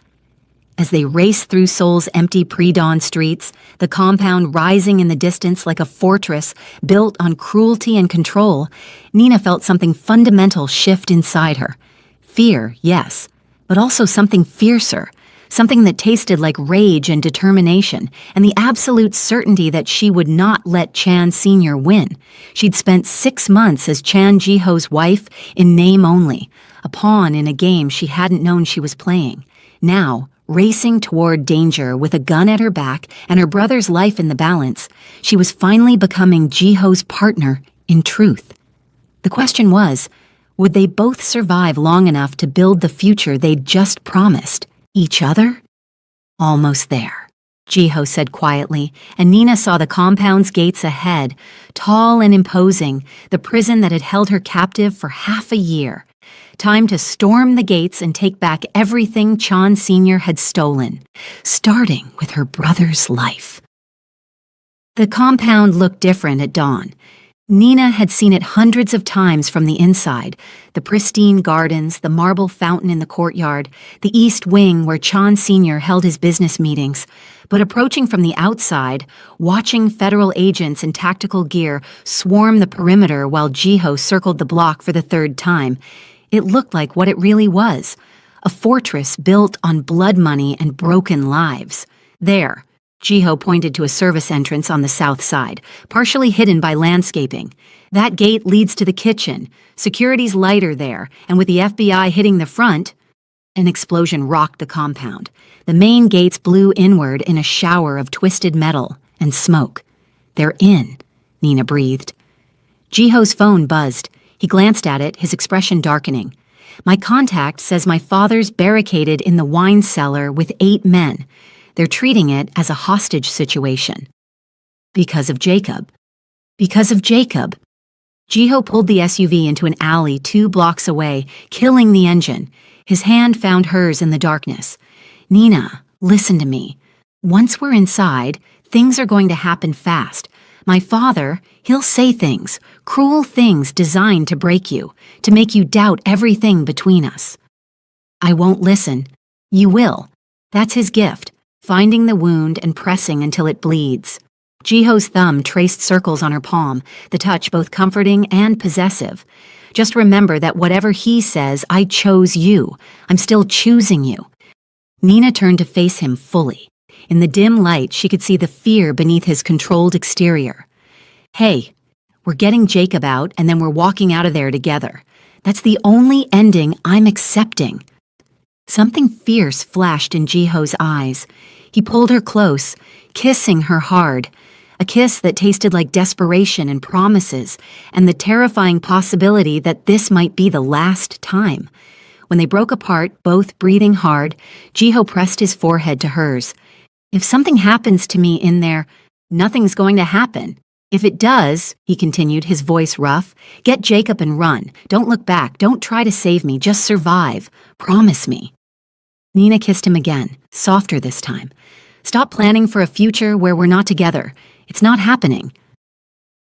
As they raced through Seoul's empty pre-dawn streets, the compound rising in the distance like a fortress built on cruelty and control, Nina felt something fundamental shift inside her. Fear, yes, but also something fiercer, something that tasted like rage and determination, and the absolute certainty that she would not let Chan Sr. win. She'd spent 6 months as Chan Jiho's wife in name only, a pawn in a game she hadn't known she was playing. Now, racing toward danger with a gun at her back and her brother's life in the balance, she was finally becoming Jiho's partner in truth. The question was, would they both survive long enough to build the future they'd just promised each other? "Almost there," Jiho said quietly, and Nina saw the compound's gates ahead, tall and imposing, the prison that had held her captive for half a year. Time to storm the gates and take back everything Chan Sr. had stolen, starting with her brother's life. The compound looked different at dawn. Nina had seen it hundreds of times from the inside, the pristine gardens, the marble fountain in the courtyard, the East Wing where Chan Sr. held his business meetings. But approaching from the outside, watching federal agents in tactical gear swarm the perimeter while Jiho circled the block for the 3rd time, it looked like what it really was, a fortress built on blood money and broken lives. There, Jiho pointed to a service entrance on the south side, partially hidden by landscaping. That gate leads to the kitchen. Security's lighter there, and with the FBI hitting the front, an explosion rocked the compound. The main gates blew inward in a shower of twisted metal and smoke. "They're in," Nina breathed. Jiho's phone buzzed. He glanced at it, his expression darkening. "My contact says my father's barricaded in the wine cellar with 8 men. They're treating it as a hostage situation." Because of Jacob. Because of Jacob. Jiho pulled the SUV into an alley 2 blocks away, killing the engine. His hand found hers in the darkness. "Nina, listen to me. Once we're inside, things are going to happen fast. My father, he'll say things, cruel things designed to break you, to make you doubt everything between us. I won't listen. You will. That's his gift, finding the wound and pressing until it bleeds." Jiho's thumb traced circles on her palm, the touch both comforting and possessive. "Just remember that whatever he says, I chose you. I'm still choosing you." Nina turned to face him fully. In the dim light, she could see the fear beneath his controlled exterior. "Hey, we're getting Jacob out, and then we're walking out of there together. That's the only ending I'm accepting." Something fierce flashed in Jiho's eyes. He pulled her close, kissing her hard. A kiss that tasted like desperation and promises, and the terrifying possibility that this might be the last time. When they broke apart, both breathing hard, Jiho pressed his forehead to hers. "If something happens to me in there, nothing's going to happen. If it does," he continued, his voice rough, "get Jacob and run. Don't look back. Don't try to save me. Just survive. Promise me." Nina kissed him again, softer this time. "Stop planning for a future where we're not together. It's not happening."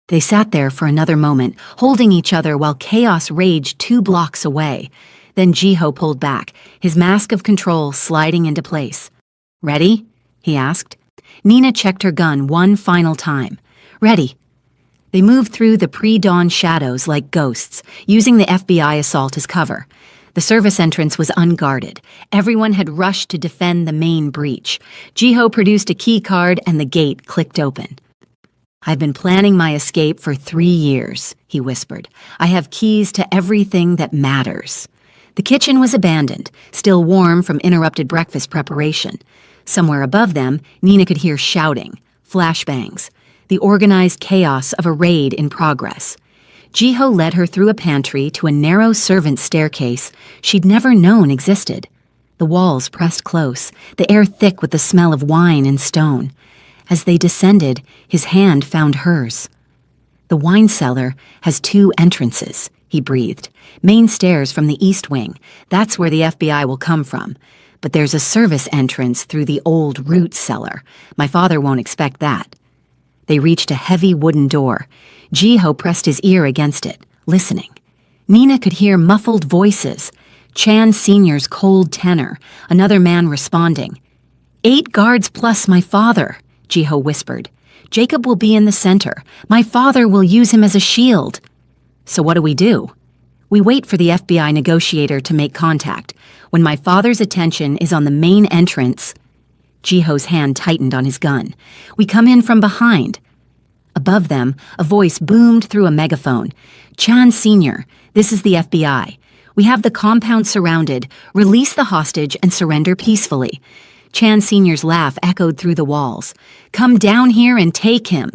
They sat there for another moment, holding each other while chaos raged 2 blocks away. Then Jiho pulled back, his mask of control sliding into place. "Ready?" he asked. Nina checked her gun one final time. "Ready." They moved through the pre-dawn shadows like ghosts, using the FBI assault as cover. The service entrance was unguarded. Everyone had rushed to defend the main breach. Jiho produced a key card and the gate clicked open. "I've been planning my escape for 3 years, he whispered. "I have keys to everything that matters." The kitchen was abandoned, still warm from interrupted breakfast preparation. Somewhere above them, Nina could hear shouting, flashbangs, the organized chaos of a raid in progress. Jiho led her through a pantry to a narrow servant staircase she'd never known existed. The walls pressed close, the air thick with the smell of wine and stone. As they descended, his hand found hers. "The wine cellar has 2 entrances," he breathed. "Main stairs from the east wing. That's where the FBI will come from. But there's a service entrance through the old root cellar. My father won't expect that." They reached a heavy wooden door. Jiho pressed his ear against it, listening. Nina could hear muffled voices. Chan Sr.'s cold tenor, another man responding. 8 guards plus my father, Jiho whispered. "Jacob will be in the center. My father will use him as a shield." "So what do? We wait for the FBI negotiator to make contact. When my father's attention is on the main entrance..." Jiho's hand tightened on his gun. "We come in from behind." Above them, a voice boomed through a megaphone. "Chan Sr., this is the FBI. We have the compound surrounded. Release the hostage and surrender peacefully." Chan Sr.'s laugh echoed through the walls. "Come down here and take him."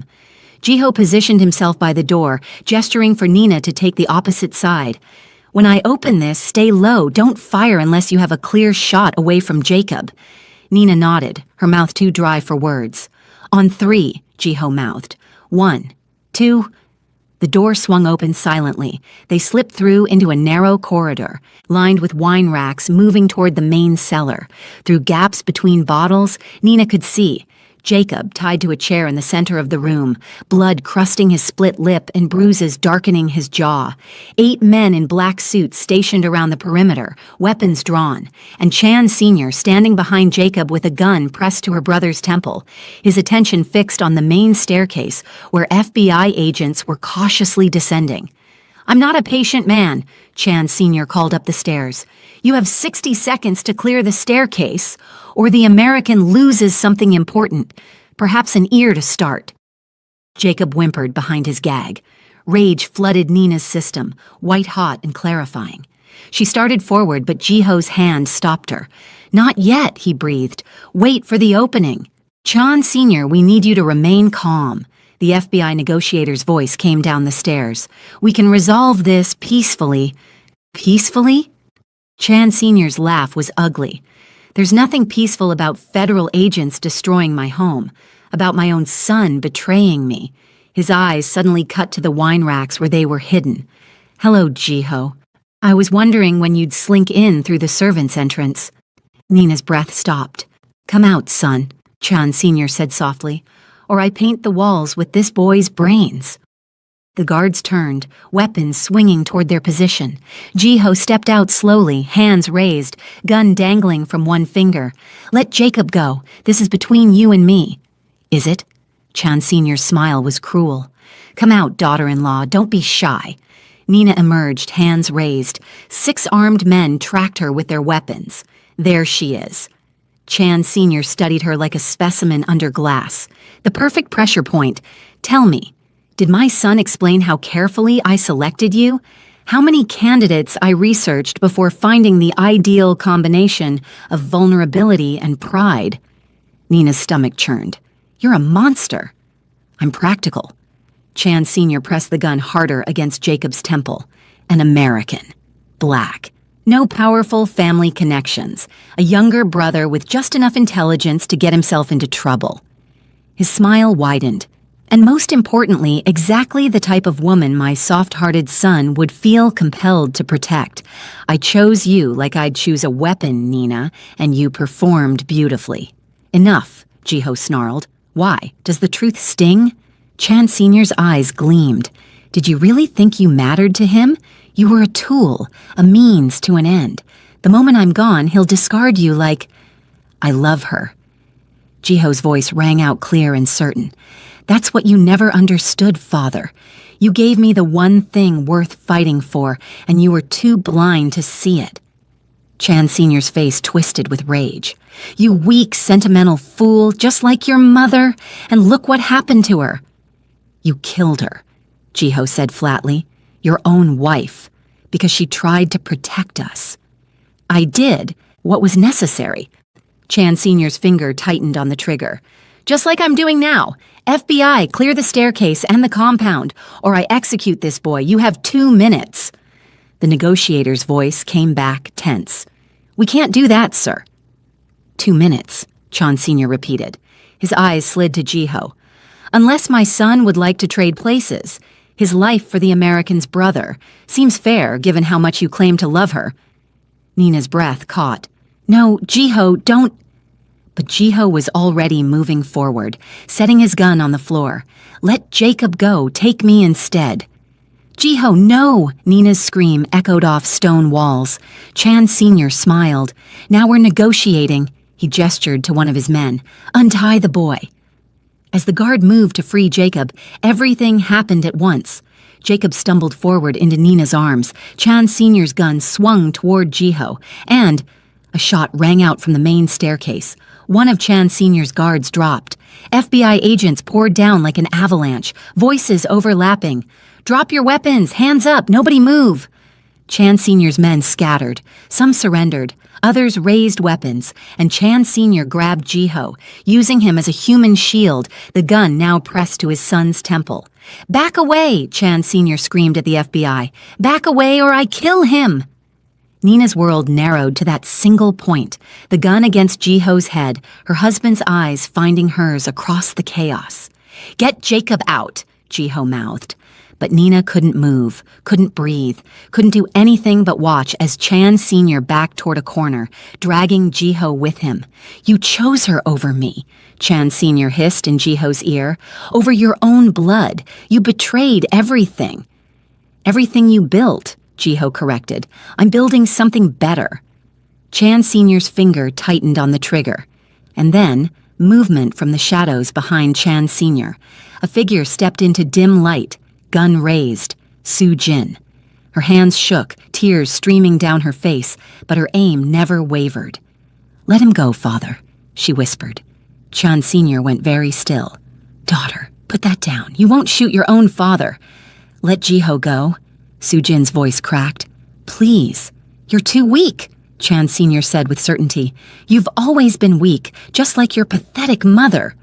Jiho positioned himself by the door, gesturing for Nina to take the opposite side. "When I open this, stay low. Don't fire unless you have a clear shot away from Jacob." Nina nodded, her mouth too dry for words. "On 3, Jiho mouthed. 1, 2... The door swung open silently. They slipped through into a narrow corridor, lined with wine racks moving toward the main cellar. Through gaps between bottles, Nina could see Jacob tied to a chair in the center of the room, blood crusting his split lip and bruises darkening his jaw. 8 men in black suits stationed around the perimeter, weapons drawn, and Chan Sr. standing behind Jacob with a gun pressed to her brother's temple, his attention fixed on the main staircase where FBI agents were cautiously descending. "I'm not a patient man," Chan Sr. called up the stairs. "You have 60 seconds to clear the staircase, or the American loses something important. perhaps an ear to start. Jacob whimpered behind his gag. Rage flooded Nina's system, white-hot and clarifying. She started forward, but Jiho's hand stopped her. "Not yet," he breathed. "Wait for the opening." "Chan Sr., we need you to remain calm." The FBI negotiator's voice came down the stairs. "We can resolve this peacefully." "Peacefully?" Chan Sr.'s laugh was ugly. "There's nothing peaceful about federal agents destroying my home, about my own son betraying me." His eyes suddenly cut to the wine racks where they were hidden. "Hello, Jiho. I was wondering when you'd slink in through the servants' entrance." Nina's breath stopped. "Come out, son," Chan Sr. said softly, "or I paint the walls with this boy's brains." The guards turned, weapons swinging toward their position. Jiho stepped out slowly, hands raised, gun dangling from one finger. "Let Jacob go. This is between you and me." "Is it?" Chan Sr.'s smile was cruel. "Come out, daughter-in-law. Don't be shy." Nina emerged, hands raised. 6 armed men tracked her with their weapons. There she is. Chan Sr. studied her like a specimen under glass. The perfect pressure point. "Tell me, did my son explain how carefully I selected you? How many candidates I researched before finding the ideal combination of vulnerability and pride?" Nina's stomach churned. "You're a monster." "I'm practical." Chan Sr. pressed the gun harder against Jacob's temple. "An American. Black. No powerful family connections. A younger brother with just enough intelligence to get himself into trouble." His smile widened. "And most importantly, exactly the type of woman my soft-hearted son would feel compelled to protect. I chose you like I'd choose a weapon, Nina, and you performed beautifully." "Enough," Jiho snarled. "Why? Does the truth sting?" Chan Sr.'s eyes gleamed. "Did you really think you mattered to him? You were a tool, a means to an end. The moment I'm gone, he'll discard you like—" "I love her." Jiho's voice rang out clear and certain. "That's what you never understood, Father. You gave me the one thing worth fighting for, and you were too blind to see it." Chan Sr.'s face twisted with rage. "You weak, sentimental fool, just like your mother, and look what happened to her." "You killed her," Jiho said flatly. "Your own wife, because she tried to protect us." "I did what was necessary." Chan Sr.'s finger tightened on the trigger. "Just like I'm doing now. FBI, clear the staircase and the compound, or I execute this boy. You have 2 minutes. The negotiator's voice came back tense. "We can't do that, sir." 2 minutes, Chan Sr. repeated. His eyes slid to Jiho. "Unless my son would like to trade places. His life for the American's brother. Seems fair, given how much you claim to love her." Nina's breath caught. "No, Jiho, don't—" But Jiho was already moving forward, setting his gun on the floor. "Let Jacob go. Take me instead." "Jiho, no!" Nina's scream echoed off stone walls. Chan Sr. smiled. "Now we're negotiating." He gestured to one of his men. "Untie the boy." As the guard moved to free Jacob, everything happened at once. Jacob stumbled forward into Nina's arms. Chan Sr.'s gun swung toward Jiho, and a shot rang out from the main staircase. One of Chan Sr.'s guards dropped. FBI agents poured down like an avalanche, voices overlapping. "Drop your weapons! Hands up! Nobody move!" Chan Sr.'s men scattered. Some surrendered. Others raised weapons, and Chan Sr. grabbed Jiho, using him as a human shield, the gun now pressed to his son's temple. "Back away!" Chan Sr. screamed at the FBI. "Back away or I kill him!" Nina's world narrowed to that single point, the gun against Jiho's head, her husband's eyes finding hers across the chaos. "Get Jacob out!" Jiho mouthed. But Nina couldn't move, couldn't breathe, couldn't do anything but watch as Chan Sr. backed toward a corner, dragging Jiho with him. "You chose her over me," Chan Sr. hissed in Jiho's ear. "Over your own blood. You betrayed everything." "Everything you built," Jiho corrected. "I'm building something better." Chan Sr.'s finger tightened on the trigger. And then, movement from the shadows behind Chan Sr. A figure stepped into dim light, gun raised. Su Jin. Her hands shook, tears streaming down her face, but her aim never wavered. "Let him go, Father," she whispered. Chan Sr. went very still. "Daughter, put that down. You won't shoot your own father." "Let Jiho go." Sujin's voice cracked. "Please. You're too weak," Chan Sr. said with certainty. "You've always been weak, just like your pathetic mother."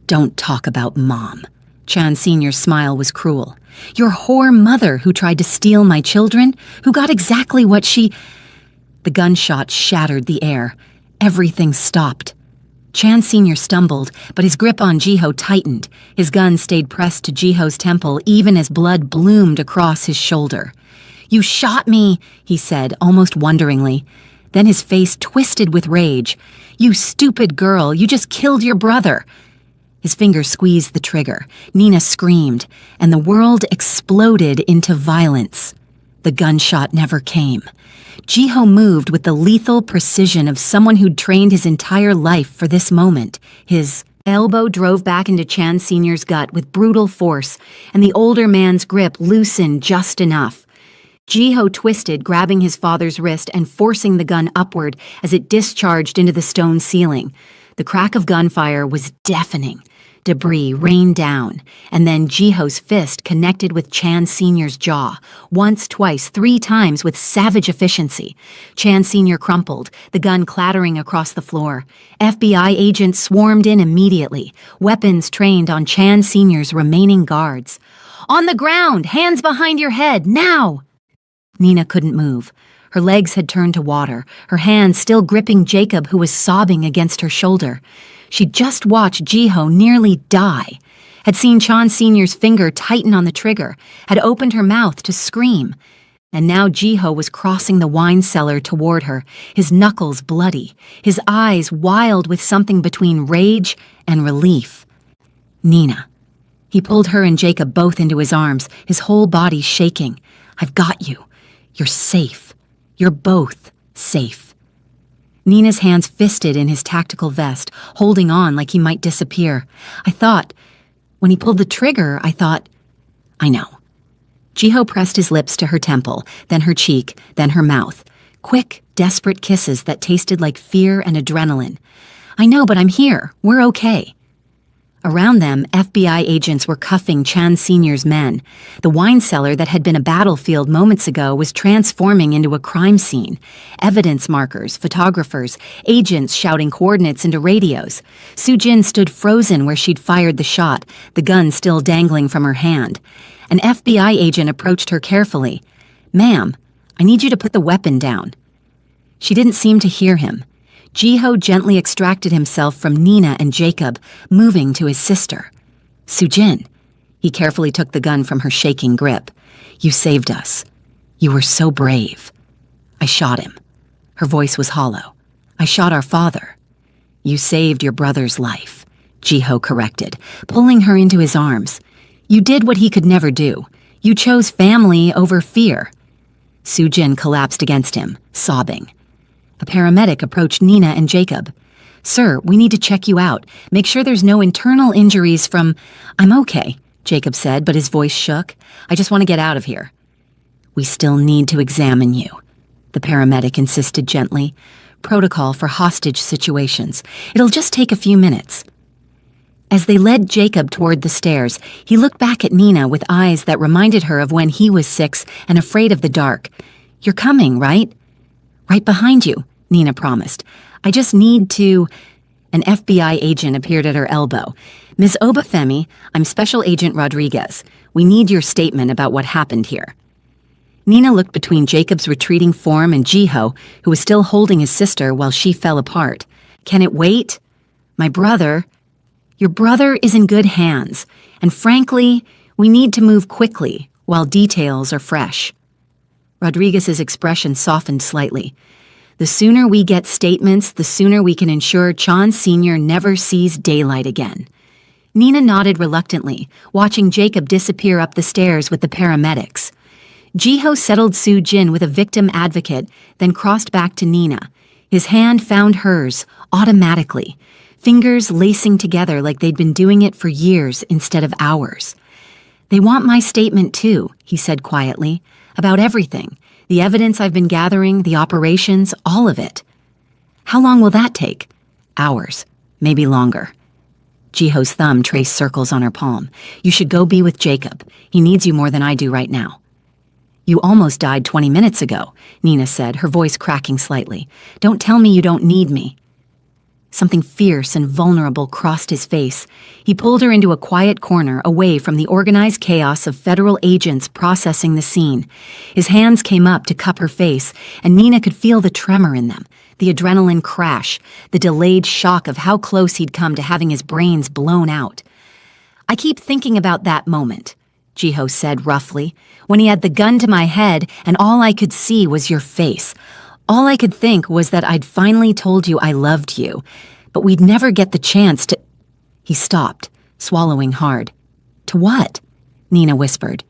"Don't talk about Mom." Chan Sr.'s smile was cruel. "Your whore mother who tried to steal my children, who got exactly what she—" The gunshot shattered the air. Everything stopped. Chan Sr. stumbled, but his grip on Jiho tightened. His gun stayed pressed to Jiho's temple even as blood bloomed across his shoulder. "You shot me," he said, almost wonderingly. Then his face twisted with rage. "You stupid girl, you just killed your brother." His finger squeezed the trigger. Nina screamed, and the world exploded into violence. The gunshot never came. Jiho moved with the lethal precision of someone who'd trained his entire life for this moment. His elbow drove back into Chan Sr.'s gut with brutal force, and the older man's grip loosened just enough. Jiho twisted, grabbing his father's wrist and forcing the gun upward as it discharged into the stone ceiling. The crack of gunfire was deafening. Debris rained down, and then Jiho's fist connected with Chan Sr.'s jaw, once, twice, 3 times with savage efficiency. Chan Sr. crumpled, the gun clattering across the floor. FBI agents swarmed in immediately, weapons trained on Chan Sr.'s remaining guards. "On the ground! Hands behind your head! Now!" Nina couldn't move. Her legs had turned to water, her hands still gripping Jacob, who was sobbing against her shoulder. She'd just watched Jiho nearly die, had seen Chan Sr.'s finger tighten on the trigger, had opened her mouth to scream. And now Jiho was crossing the wine cellar toward her, his knuckles bloody, his eyes wild with something between rage and relief. "Nina." He pulled her and Jacob both into his arms, his whole body shaking. "I've got you. You're safe. You're both safe." Nina's hands fisted in his tactical vest, holding on like he might disappear. When he pulled the trigger, I thought, "I know." Jiho pressed his lips to her temple, then her cheek, then her mouth. Quick, desperate kisses that tasted like fear and adrenaline. "I know, but I'm here. We're okay." Around them, FBI agents were cuffing Chan Sr.'s men. The wine cellar that had been a battlefield moments ago was transforming into a crime scene. Evidence markers, photographers, agents shouting coordinates into radios. Sujin stood frozen where she'd fired the shot, the gun still dangling from her hand. An FBI agent approached her carefully. "Ma'am, I need you to put the weapon down." She didn't seem to hear him. Jiho gently extracted himself from Nina and Jacob, moving to his sister. "Sujin." He carefully took the gun from her shaking grip. "You saved us. You were so brave." "I shot him." Her voice was hollow. "I shot our father." "You saved your brother's life," Jiho corrected, pulling her into his arms. "You did what he could never do. You chose family over fear." Sujin collapsed against him, sobbing. A paramedic approached Nina and Jacob. "Sir, we need to check you out. Make sure there's no internal injuries from—" "I'm okay," Jacob said, but his voice shook. "I just want to get out of here." "We still need to examine you," the paramedic insisted gently. "Protocol for hostage situations. It'll just take a few minutes." As they led Jacob toward the stairs, he looked back at Nina with eyes that reminded her of when he was 6 and afraid of the dark. "You're coming, right?" "Right behind you," Nina promised. "I just need to—" An FBI agent appeared at her elbow. "Ms. Obafemi, I'm Special Agent Rodriguez. We need your statement about what happened here." Nina looked between Jacob's retreating form and Jiho, who was still holding his sister while she fell apart. "Can it wait?" "My brother—" "Your brother is in good hands, and frankly, we need to move quickly while details are fresh." Rodriguez's expression softened slightly. "The sooner we get statements, the sooner we can ensure Chan Sr. never sees daylight again." Nina nodded reluctantly, watching Jacob disappear up the stairs with the paramedics. Jiho settled Sujin with a victim advocate, then crossed back to Nina. His hand found hers, automatically, fingers lacing together like they'd been doing it for years instead of hours. "They want my statement too," he said quietly. "About everything. The evidence I've been gathering, the operations, all of it." "How long will that take?" "Hours." Maybe longer. Jiho's thumb traced circles on her palm. You should go be with Jacob. He needs you more than I do right now. You almost died 20 minutes ago, Nina said, her voice cracking slightly. Don't tell me you don't need me. Something fierce and vulnerable crossed his face. He pulled her into a quiet corner away from the organized chaos of federal agents processing the scene. His hands came up to cup her face, and Nina could feel the tremor in them, the adrenaline crash, the delayed shock of how close he'd come to having his brains blown out. I keep thinking about that moment, Jiho said roughly, when he had the gun to my head and all I could see was your face. All I could think was that I'd finally told you I loved you, but we'd never get the chance to... He stopped, swallowing hard. To what? Nina whispered.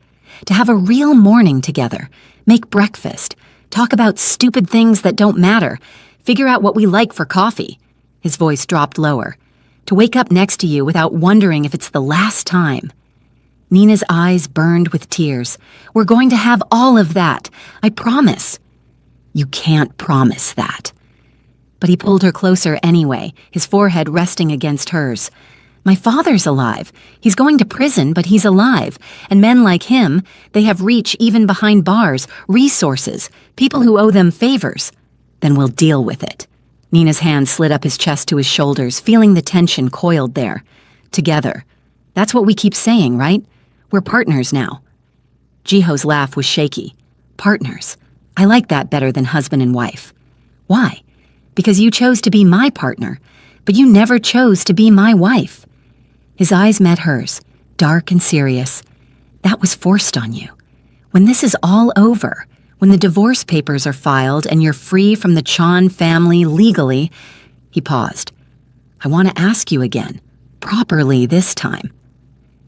To have a real morning together, make breakfast, talk about stupid things that don't matter, figure out what we like for coffee. His voice dropped lower. To wake up next to you without wondering if it's the last time. Nina's eyes burned with tears. We're going to have all of that, I promise. You can't promise that. But he pulled her closer anyway, his forehead resting against hers. My father's alive. He's going to prison, but he's alive. And men like him, they have reach even behind bars, resources, people who owe them favors. Then we'll deal with it. Nina's hand slid up his chest to his shoulders, feeling the tension coiled there. Together. That's what we keep saying, right? We're partners now. Jiho's laugh was shaky. Partners. I like that better than husband and wife. Why? Because you chose to be my partner, but you never chose to be my wife. His eyes met hers, dark and serious. That was forced on you. When this is all over, when the divorce papers are filed and you're free from the Chan family legally, he paused. I want to ask you again, properly this time.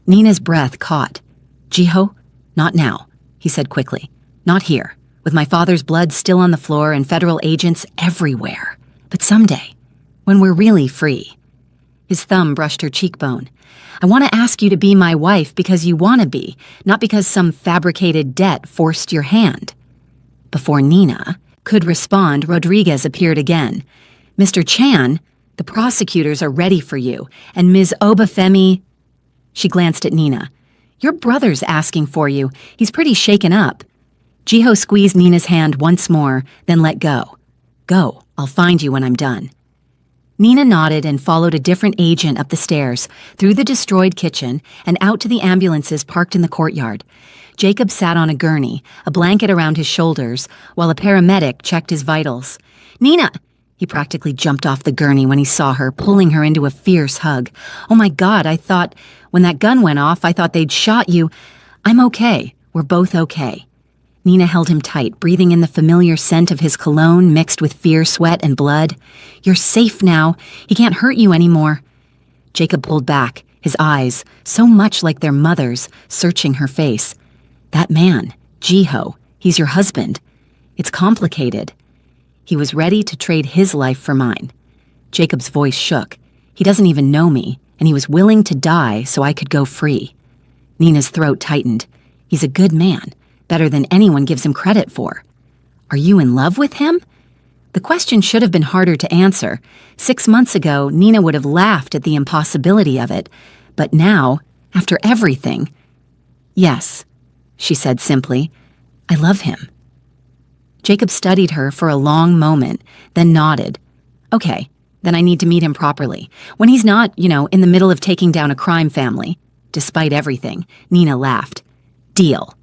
Nina's breath caught. Jiho, not now, he said quickly. Not here. With my father's blood still on the floor and federal agents everywhere. But someday, when we're really free. His thumb brushed her cheekbone. I want to ask you to be my wife because you want to be, not because some fabricated debt forced your hand. Before Nina could respond, Rodriguez appeared again. Mr. Chan, the prosecutors are ready for you, and Ms. Obafemi... She glanced at Nina. Your brother's asking for you. He's pretty shaken up. Jiho squeezed Nina's hand once more, then let go. Go, I'll find you when I'm done. Nina nodded and followed a different agent up the stairs, through the destroyed kitchen, and out to the ambulances parked in the courtyard. Jacob sat on a gurney, a blanket around his shoulders, while a paramedic checked his vitals. Nina! He practically jumped off the gurney when he saw her, pulling her into a fierce hug. Oh my God, I thought, when that gun went off, I thought they'd shot you. I'm okay. We're both okay. Nina held him tight, breathing in the familiar scent of his cologne mixed with fear, sweat, and blood. You're safe now. He can't hurt you anymore. Jacob pulled back, his eyes, so much like their mother's, searching her face. That man, Jiho, he's your husband. It's complicated. He was ready to trade his life for mine. Jacob's voice shook. He doesn't even know me, and he was willing to die so I could go free. Nina's throat tightened. He's a good man. Better than anyone gives him credit for. Are you in love with him? The question should have been harder to answer. 6 months ago, Nina would have laughed at the impossibility of it. But now, after everything... Yes, she said simply. I love him. Jacob studied her for a long moment, then nodded. Okay, then I need to meet him properly. When he's not, in the middle of taking down a crime family. Despite everything, Nina laughed. Deal.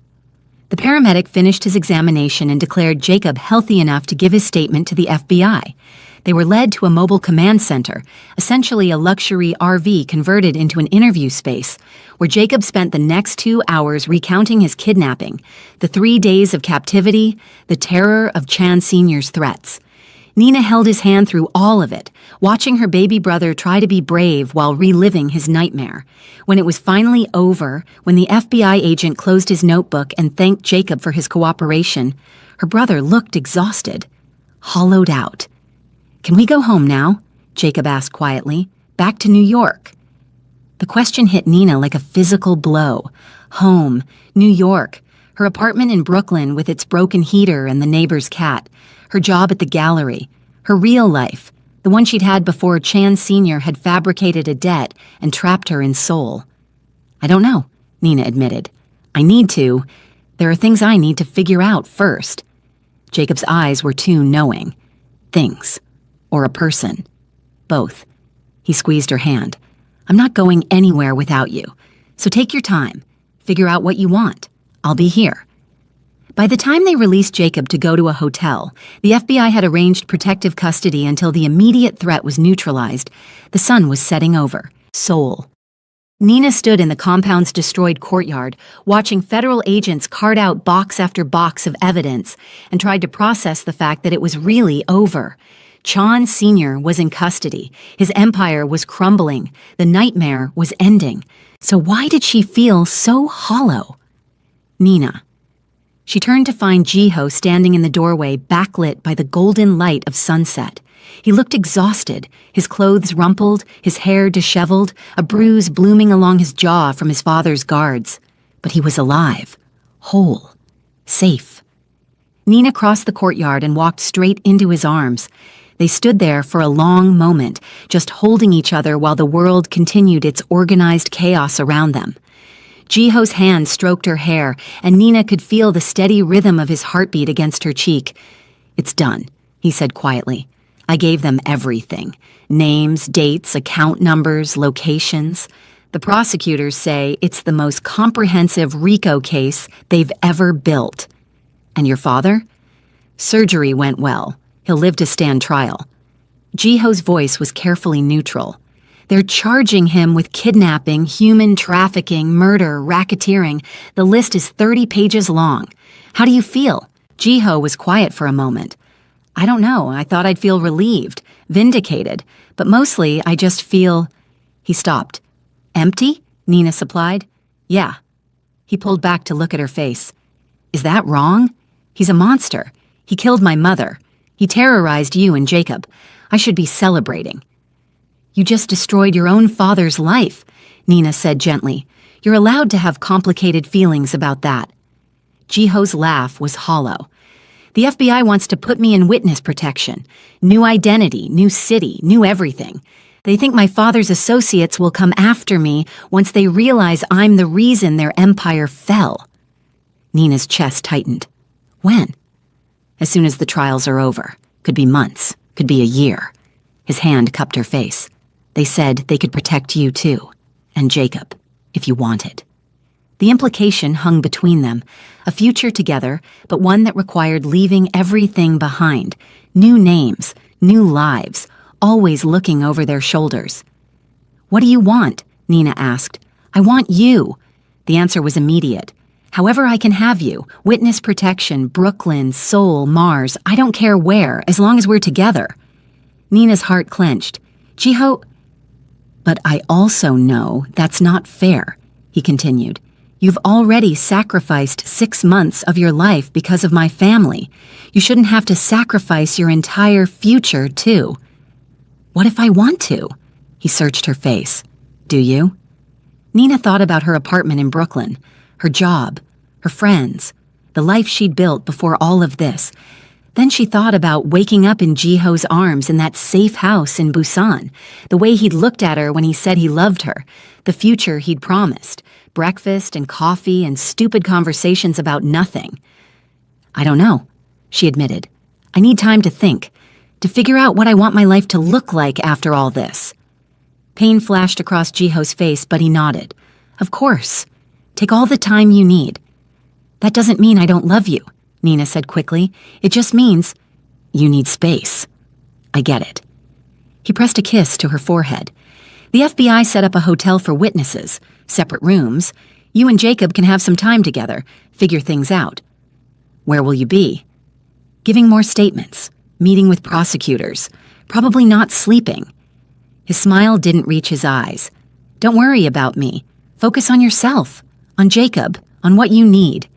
The paramedic finished his examination and declared Jacob healthy enough to give his statement to the FBI. They were led to a mobile command center, essentially a luxury RV converted into an interview space, where Jacob spent the next 2 hours recounting his kidnapping, the 3 days of captivity, the terror of Chan Sr.'s threats. Nina held his hand through all of it, watching her baby brother try to be brave while reliving his nightmare. When it was finally over, when the FBI agent closed his notebook and thanked Jacob for his cooperation, her brother looked exhausted, hollowed out. Can we go home now? Jacob asked quietly. Back to New York. The question hit Nina like a physical blow. Home, New York, her apartment in Brooklyn with its broken heater and the neighbor's cat, her job at the gallery, her real life, The one she'd had before Chan Sr. had fabricated a debt and trapped her in Seoul. I don't know, Nina admitted. I need to. There are things I need to figure out first. Jacob's eyes were too knowing. Things. Or a person. Both. He squeezed her hand. I'm not going anywhere without you. So take your time. Figure out what you want. I'll be here. By the time they released Jacob to go to a hotel, the FBI had arranged protective custody until the immediate threat was neutralized. The sun was setting over. Seoul. Nina stood in the compound's destroyed courtyard, watching federal agents cart out box after box of evidence, and tried to process the fact that it was really over. Chan Sr. was in custody. His empire was crumbling. The nightmare was ending. So why did she feel so hollow? Nina. She turned to find Jiho standing in the doorway, backlit by the golden light of sunset. He looked exhausted, his clothes rumpled, his hair disheveled, a bruise blooming along his jaw from his father's guards. But he was alive, whole, safe. Nina crossed the courtyard and walked straight into his arms. They stood there for a long moment, just holding each other while the world continued its organized chaos around them. Jiho's hand stroked her hair, and Nina could feel the steady rhythm of his heartbeat against her cheek. It's done, he said quietly. I gave them everything. Names, dates, account numbers, locations. The prosecutors say it's the most comprehensive RICO case they've ever built. And your father? Surgery went well. He'll live to stand trial. Jiho's voice was carefully neutral. They're charging him with kidnapping, human trafficking, murder, racketeering. The list is 30 pages long. How do you feel? Jiho was quiet for a moment. I don't know. I thought I'd feel relieved, vindicated, but mostly I just feel... He stopped. Empty? Nina supplied. Yeah. He pulled back to look at her face. Is that wrong? He's a monster. He killed my mother. He terrorized you and Jacob. I should be celebrating. You just destroyed your own father's life, Nina said gently. You're allowed to have complicated feelings about that. Jiho's laugh was hollow. The FBI wants to put me in witness protection. New identity, new city, new everything. They think my father's associates will come after me once they realize I'm the reason their empire fell. Nina's chest tightened. When? As soon as the trials are over. Could be months. Could be a year. His hand cupped her face. They said they could protect you too. And Jacob, if you wanted. The implication hung between them, a future together, but one that required leaving everything behind. New names, new lives, always looking over their shoulders. What do you want? Nina asked. I want you. The answer was immediate. However I can have you, witness protection, Brooklyn, Seoul, Mars, I don't care where, as long as we're together. Nina's heart clenched. Jiho... But I also know that's not fair, he continued. You've already sacrificed 6 months of your life because of my family. You shouldn't have to sacrifice your entire future, too. What if I want to? He searched her face. Do you? Nina thought about her apartment in Brooklyn, her job, her friends, the life she'd built before all of this. Then she thought about waking up in Jiho's arms in that safe house in Busan, the way he'd looked at her when he said he loved her, the future he'd promised, breakfast and coffee and stupid conversations about nothing. I don't know, she admitted. I need time to think, to figure out what I want my life to look like after all this. Pain flashed across Jiho's face, but he nodded. Of course. Take all the time you need. That doesn't mean I don't love you, Nina said quickly. It just means you need space. I get it. He pressed a kiss to her forehead. The FBI set up a hotel for witnesses, separate rooms. You and Jacob can have some time together, figure things out. Where will you be? Giving more statements, meeting with prosecutors, probably not sleeping. His smile didn't reach his eyes. Don't worry about me. Focus on yourself, on Jacob, on what you need.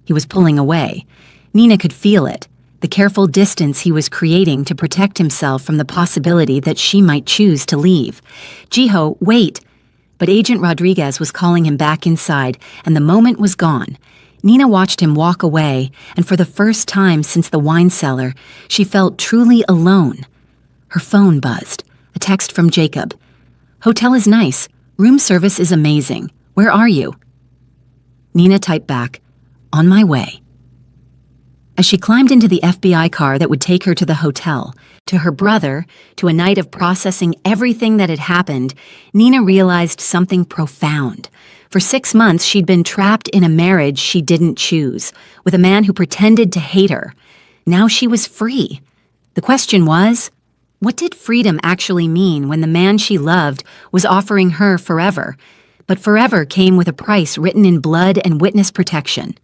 He was pulling away. Nina could feel it, the careful distance he was creating to protect himself from the possibility that she might choose to leave. Jiho, wait! But Agent Rodriguez was calling him back inside, and the moment was gone. Nina watched him walk away, and for the first time since the wine cellar, she felt truly alone. Her phone buzzed. A text from Jacob. "Hotel is nice. Room service is amazing. Where are you?" Nina typed back, "On my way." As she climbed into the FBI car that would take her to the hotel, to her brother, to a night of processing everything that had happened, Nina realized something profound. For 6 months, she'd been trapped in a marriage she didn't choose, with a man who pretended to hate her. Now she was free. The question was, what did freedom actually mean when the man she loved was offering her forever? But forever came with a price written in blood and witness protection.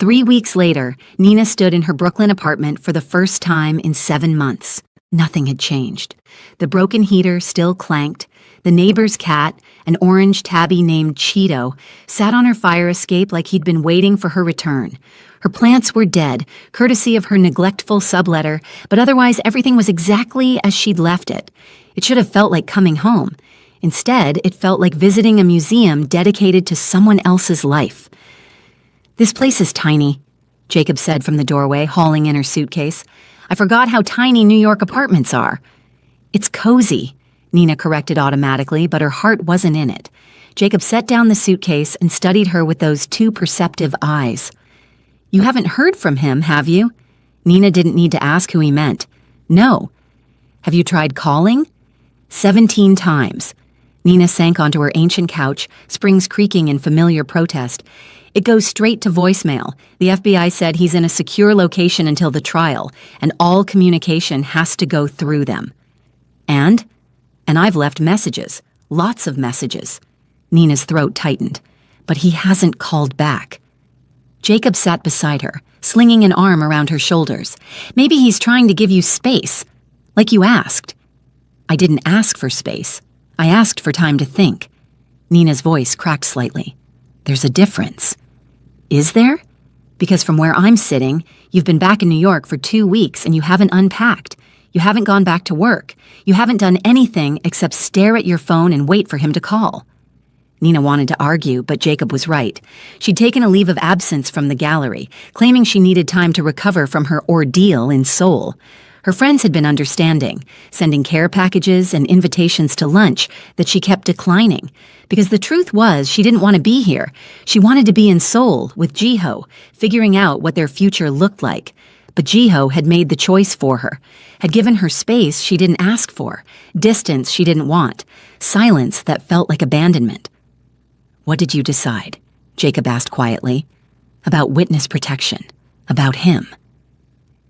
3 weeks later, Nina stood in her Brooklyn apartment for the first time in 7 months. Nothing had changed. The broken heater still clanked. The neighbor's cat, an orange tabby named Cheeto, sat on her fire escape like he'd been waiting for her return. Her plants were dead, courtesy of her neglectful subletter, but otherwise everything was exactly as she'd left it. It should have felt like coming home. Instead, it felt like visiting a museum dedicated to someone else's life. "This place is tiny," Jacob said from the doorway, hauling in her suitcase. "I forgot how tiny New York apartments are." "It's cozy," Nina corrected automatically, but her heart wasn't in it. Jacob set down the suitcase and studied her with those two perceptive eyes. "You haven't heard from him, have you?" Nina didn't need to ask who he meant. "No." "Have you tried calling?" 17 times. Nina sank onto her ancient couch, springs creaking in familiar protest. "It goes straight to voicemail. The FBI said he's in a secure location until the trial, and all communication has to go through them." And I've left messages. Lots of messages. Nina's throat tightened. "But he hasn't called back." Jacob sat beside her, slinging an arm around her shoulders. "Maybe he's trying to give you space, like you asked." "I didn't ask for space. I asked for time to think." Nina's voice cracked slightly. "There's a difference." "Is there? Because from where I'm sitting, you've been back in New York for 2 weeks and you haven't unpacked. You haven't gone back to work. You haven't done anything except stare at your phone and wait for him to call." Nina wanted to argue, but Jacob was right. She'd taken a leave of absence from the gallery, claiming she needed time to recover from her ordeal in Seoul. Her friends had been understanding, sending care packages and invitations to lunch that she kept declining. Because the truth was, she didn't want to be here. She wanted to be in Seoul with Jiho, figuring out what their future looked like. But Jiho had made the choice for her, had given her space she didn't ask for, distance she didn't want, silence that felt like abandonment. "What did you decide?" Jacob asked quietly. "About witness protection. About him."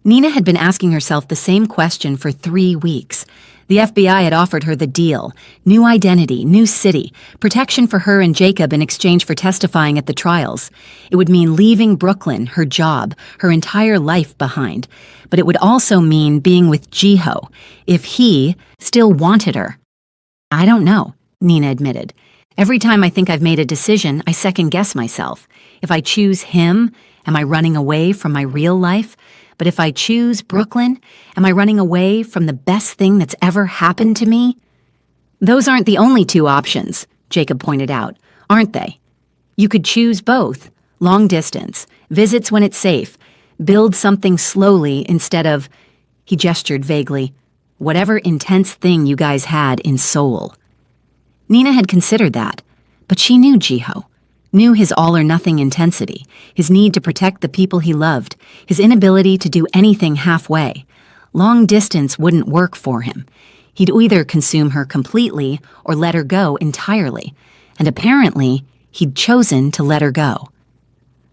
Nina had been asking herself the same question for 3 weeks. The FBI had offered her the deal: new identity, new city, protection for her and Jacob in exchange for testifying at the trials. It would mean leaving Brooklyn, her job, her entire life behind. But it would also mean being with Jiho, if he still wanted her. "I don't know," Nina admitted. "Every time I think I've made a decision, I second-guess myself. If I choose him, am I running away from my real life? But if I choose Brooklyn, am I running away from the best thing that's ever happened to me?" "Those aren't the only 2 options," Jacob pointed out, "aren't they? You could choose both. Long distance, visits when it's safe, build something slowly instead of," he gestured vaguely, "whatever intense thing you guys had in Seoul." Nina had considered that, but she knew Jiho. Knew his all-or-nothing intensity, his need to protect the people he loved, his inability to do anything halfway. Long distance wouldn't work for him. He'd either consume her completely or let her go entirely, and apparently he'd chosen to let her go.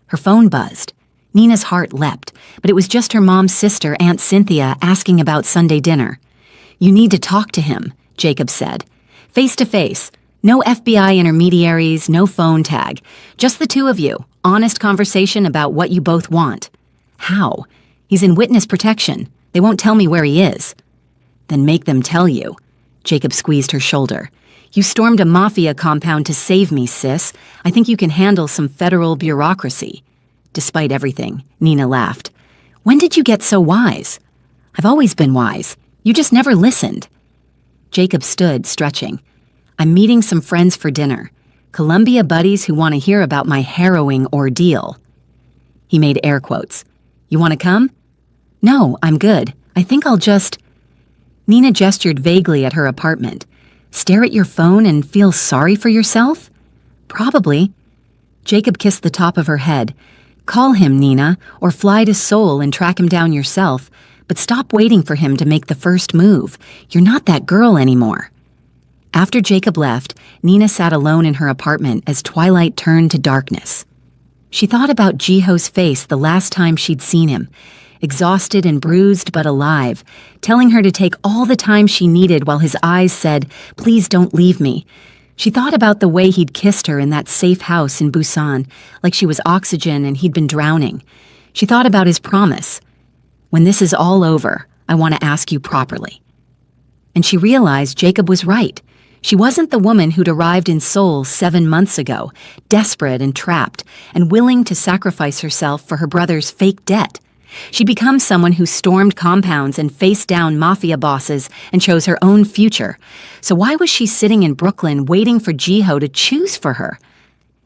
Her phone buzzed. Nina's heart leapt, but it was just her mom's sister, Aunt Cynthia, asking about Sunday dinner. "You need to talk to him," Jacob said. "Face to face. No FBI intermediaries, no phone tag. Just the 2 of you. Honest conversation about what you both want." "How?" "He's in witness protection. They won't tell me where he is." "Then make them tell you." Jacob squeezed her shoulder. "You stormed a Mafia compound to save me, sis. I think you can handle some federal bureaucracy." Despite everything, Nina laughed. "When did you get so wise?" "I've always been wise. You just never listened." Jacob stood, stretching. "I'm meeting some friends for dinner. Columbia buddies who want to hear about my harrowing ordeal." He made air quotes. "You want to come?" "No, I'm good. I think I'll just..." Nina gestured vaguely at her apartment. Stare at your phone and feel sorry for yourself? Probably. Jacob kissed the top of her head. Call him, Nina, or fly to Seoul and track him down yourself, but stop waiting for him to make the first move. You're not that girl anymore. After Jacob left, Nina sat alone in her apartment as twilight turned to darkness. She thought about Jiho's face the last time she'd seen him, exhausted and bruised but alive, telling her to take all the time she needed while his eyes said, "Please don't leave me." She thought about the way he'd kissed her in that safe house in Busan, like she was oxygen and he'd been drowning. She thought about his promise. When this is all over, I want to ask you properly. And she realized Jacob was right. She wasn't the woman who'd arrived in Seoul 7 months ago, desperate and trapped, and willing to sacrifice herself for her brother's fake debt. She'd become someone who stormed compounds and faced down mafia bosses and chose her own future. So why was she sitting in Brooklyn waiting for Jiho to choose for her?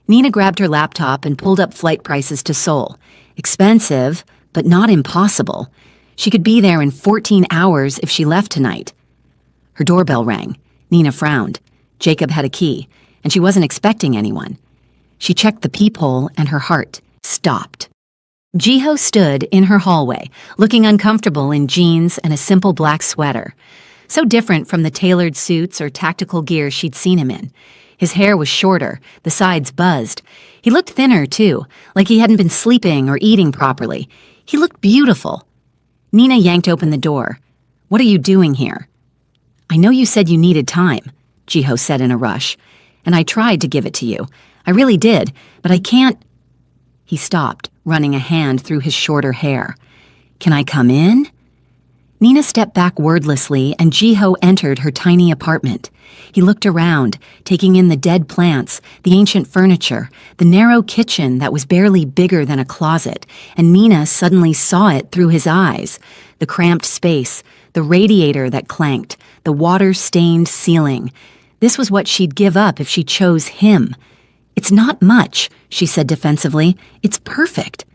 Nina grabbed her laptop and pulled up flight prices to Seoul. Expensive, but not impossible. She could be there in 14 hours if she left tonight. Her doorbell rang. Nina frowned. Jacob had a key, and she wasn't expecting anyone. She checked the peephole, and her heart stopped. Jiho stood in her hallway, looking uncomfortable in jeans and a simple black sweater. So different from the tailored suits or tactical gear she'd seen him in. His hair was shorter, the sides buzzed. He looked thinner, too, like he hadn't been sleeping or eating properly. He looked beautiful. Nina yanked open the door. "What are you doing here?" "I know you said you needed time," Jiho said in a rush, "and I tried to give it to you. I really did, but I can't—" He stopped, running a hand through his shorter hair. "Can I come in?" Nina stepped back wordlessly, and Jiho entered her tiny apartment. He looked around, taking in the dead plants, the ancient furniture, the narrow kitchen that was barely bigger than a closet, and Nina suddenly saw it through his eyes. The cramped space, the radiator that clanked, the water-stained ceiling. This was what she'd give up if she chose him. "It's not much," she said defensively. "It's perfect."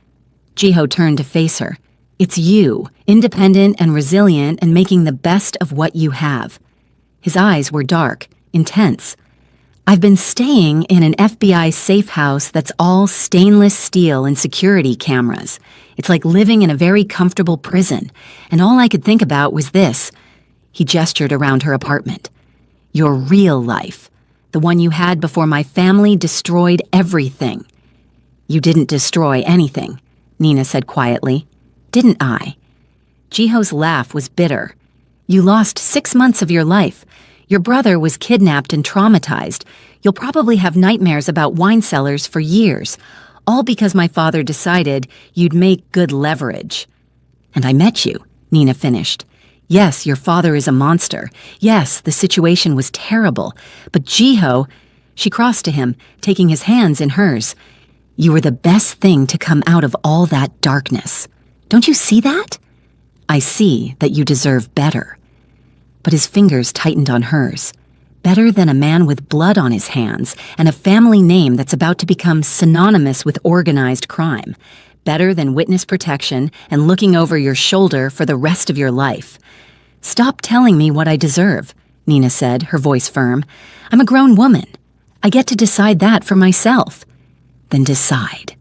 Jiho turned to face her. "It's you, independent and resilient and making the best of what you have." His eyes were dark, intense. "I've been staying in an FBI safe house that's all stainless steel and security cameras. It's like living in a very comfortable prison, and all I could think about was this." He gestured around her apartment. "Your real life, the one you had before my family destroyed everything." "You didn't destroy anything," Nina said quietly. "Didn't I?" Jiho's laugh was bitter. "You lost 6 months of your life. Your brother was kidnapped and traumatized. You'll probably have nightmares about wine cellars for years, all because my father decided you'd make good leverage." "And I met you," Nina finished. "Yes, your father is a monster. Yes, the situation was terrible. But Jiho—" She crossed to him, taking his hands in hers. "You were the best thing to come out of all that darkness. Don't you see that?" "I see that you deserve better." But his fingers tightened on hers. Better than a man with blood on his hands and a family name that's about to become synonymous with organized crime. Better than witness protection and looking over your shoulder for the rest of your life. "Stop telling me what I deserve," Nina said, her voice firm. "I'm a grown woman. I get to decide that for myself." "Then decide."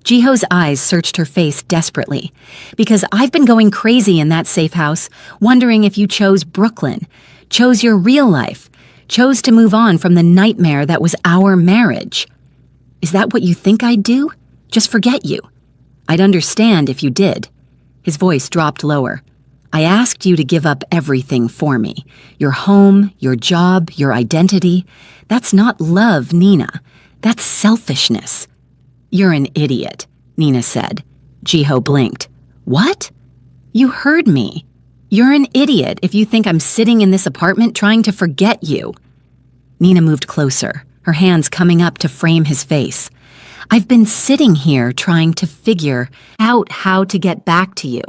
Jiho's eyes searched her face desperately. "Because I've been going crazy in that safe house, wondering if you chose Brooklyn, chose your real life, chose to move on from the nightmare that was our marriage. Is that what you think I'd do? Just forget you? I'd understand if you did." His voice dropped lower. "I asked you to give up everything for me. Your home, your job, your identity. That's not love, Nina. That's selfishness." "You're an idiot," Nina said. Jiho blinked. "What?" "You heard me. You're an idiot if you think I'm sitting in this apartment trying to forget you." Nina moved closer, her hands coming up to frame his face. "I've been sitting here trying to figure out how to get back to you.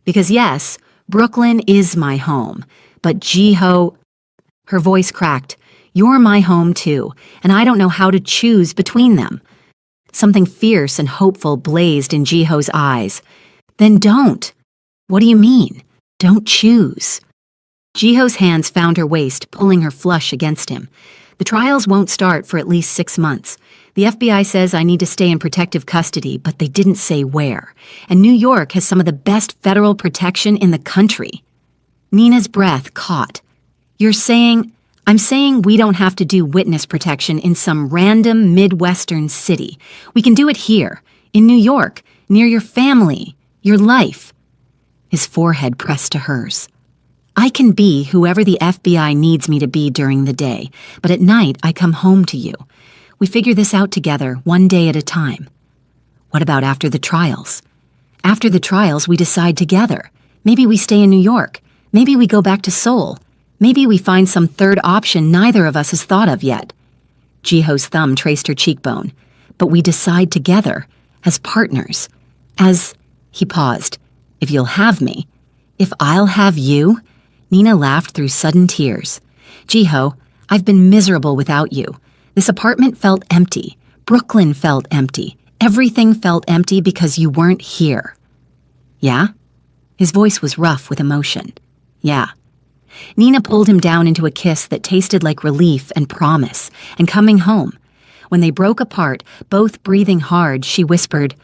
Because yes, Brooklyn is my home. But Jiho—" Her voice cracked. "You're my home too, and I don't know how to choose between them." Something fierce and hopeful blazed in Jiho's eyes. "Then don't." "What do you mean? Don't choose?" Jiho's hands found her waist, pulling her flush against him. The trials won't start for at least 6 months. The FBI says I need to stay in protective custody, but they didn't say where. And New York has some of the best federal protection in the country. Nina's breath caught. I'm saying we don't have to do witness protection in some random Midwestern city. We can do it here, in New York, near your family, your life. His forehead pressed to hers. I can be whoever the FBI needs me to be during the day, but at night I come home to you. We figure this out together, one day at a time. What about after the trials? After the trials, we decide together. Maybe we stay in New York. Maybe we go back to Seoul. Maybe we find some third option neither of us has thought of yet. Jiho's thumb traced her cheekbone. But we decide together, as partners. He paused. If you'll have me. If I'll have you? Nina laughed through sudden tears. Jiho, I've been miserable without you. This apartment felt empty. Brooklyn felt empty. Everything felt empty because you weren't here. Yeah? His voice was rough with emotion. Yeah. Nina pulled him down into a kiss that tasted like relief and promise, and coming home. When they broke apart, both breathing hard, she whispered,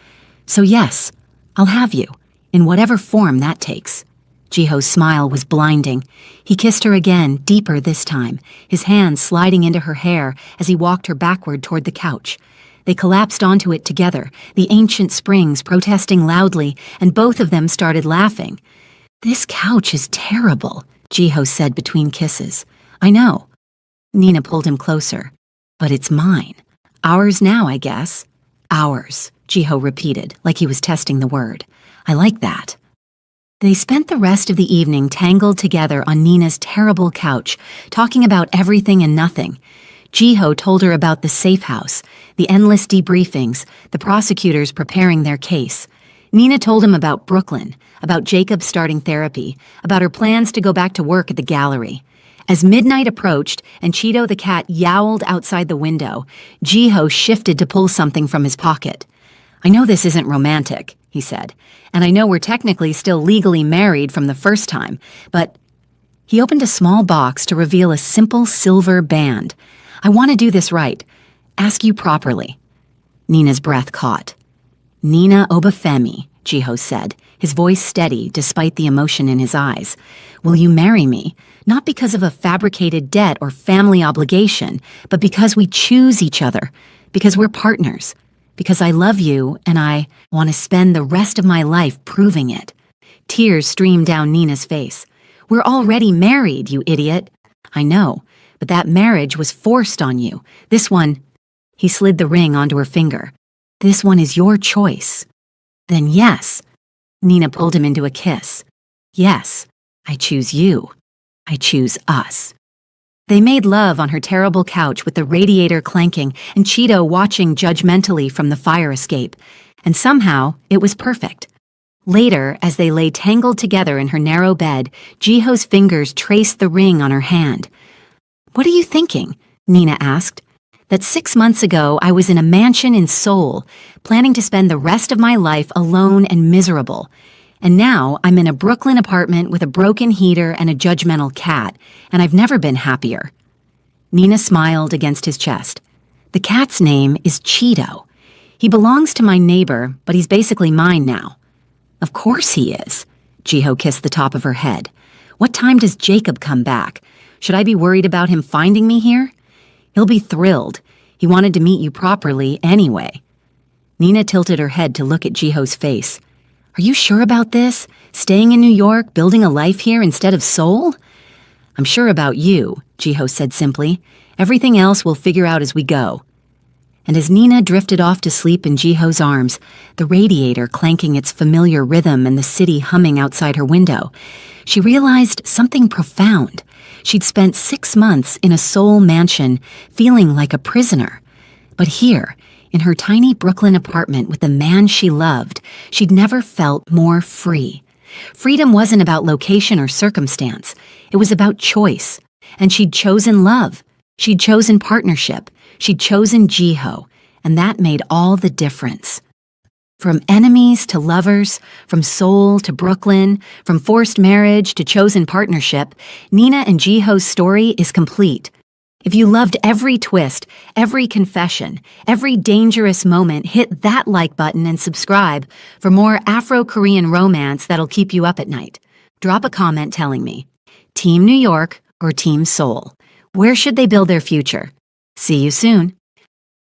So yes, I'll have you, in whatever form that takes. Jiho's smile was blinding. He kissed her again, deeper this time, his hands sliding into her hair as he walked her backward toward the couch. They collapsed onto it together, the ancient springs protesting loudly, and both of them started laughing. This couch is terrible, Jiho said between kisses. I know. Nina pulled him closer. But it's mine. Ours now, I guess. Ours, Jiho repeated, like he was testing the word. I like that. They spent the rest of the evening tangled together on Nina's terrible couch, talking about everything and nothing. Jiho told her about the safe house, the endless debriefings, the prosecutors preparing their case. Nina told him about Brooklyn, about Jacob starting therapy, about her plans to go back to work at the gallery. As midnight approached and Cheeto the cat yowled outside the window, Jiho shifted to pull something from his pocket. I know this isn't romantic, he said, and I know we're technically still legally married from the first time, but he opened a small box to reveal a simple silver band. I want to do this right. Ask you properly. Nina's breath caught. Nina Obafemi, Jiho said, his voice steady despite the emotion in his eyes. Will you marry me? Not because of a fabricated debt or family obligation, but because we choose each other, because we're partners, because I love you and I want to spend the rest of my life proving it. Tears streamed down Nina's face. We're already married, you idiot. I know, but that marriage was forced on you. This one, he slid the ring onto her finger. This one is your choice. Then yes. Nina pulled him into a kiss. Yes, I choose you. I choose us. They made love on her terrible couch with the radiator clanking and Cheeto watching judgmentally from the fire escape. And somehow, it was perfect. Later, as they lay tangled together in her narrow bed, Jiho's fingers traced the ring on her hand. What are you thinking? Nina asked. That 6 months ago I was in a mansion in Seoul, planning to spend the rest of my life alone and miserable. And now I'm in a Brooklyn apartment with a broken heater and a judgmental cat, and I've never been happier. Nina smiled against his chest. The cat's name is Cheeto. He belongs to my neighbor, but he's basically mine now. Of course he is. Jiho kissed the top of her head. What time does Jacob come back? Should I be worried about him finding me here? He'll be thrilled. He wanted to meet you properly anyway. Nina tilted her head to look at Jiho's face. Are you sure about this? Staying in New York, building a life here instead of Seoul? I'm sure about you, Jiho said simply. Everything else we'll figure out as we go. And as Nina drifted off to sleep in Jiho's arms, the radiator clanking its familiar rhythm and the city humming outside her window, she realized something profound. She'd spent 6 months in a Seoul mansion, feeling like a prisoner. But here, in her tiny Brooklyn apartment with the man she loved, she'd never felt more free. Freedom wasn't about location or circumstance. It was about choice. And she'd chosen love. She'd chosen partnership. She'd chosen Jiho. And that made all the difference. From enemies to lovers, from Seoul to Brooklyn, from forced marriage to chosen partnership, Nina and Jiho's story is complete. If you loved every twist, every confession, every dangerous moment, hit that like button and subscribe for more Afro-Korean romance that'll keep you up at night. Drop a comment telling me, Team New York or Team Seoul? Where should they build their future? See you soon.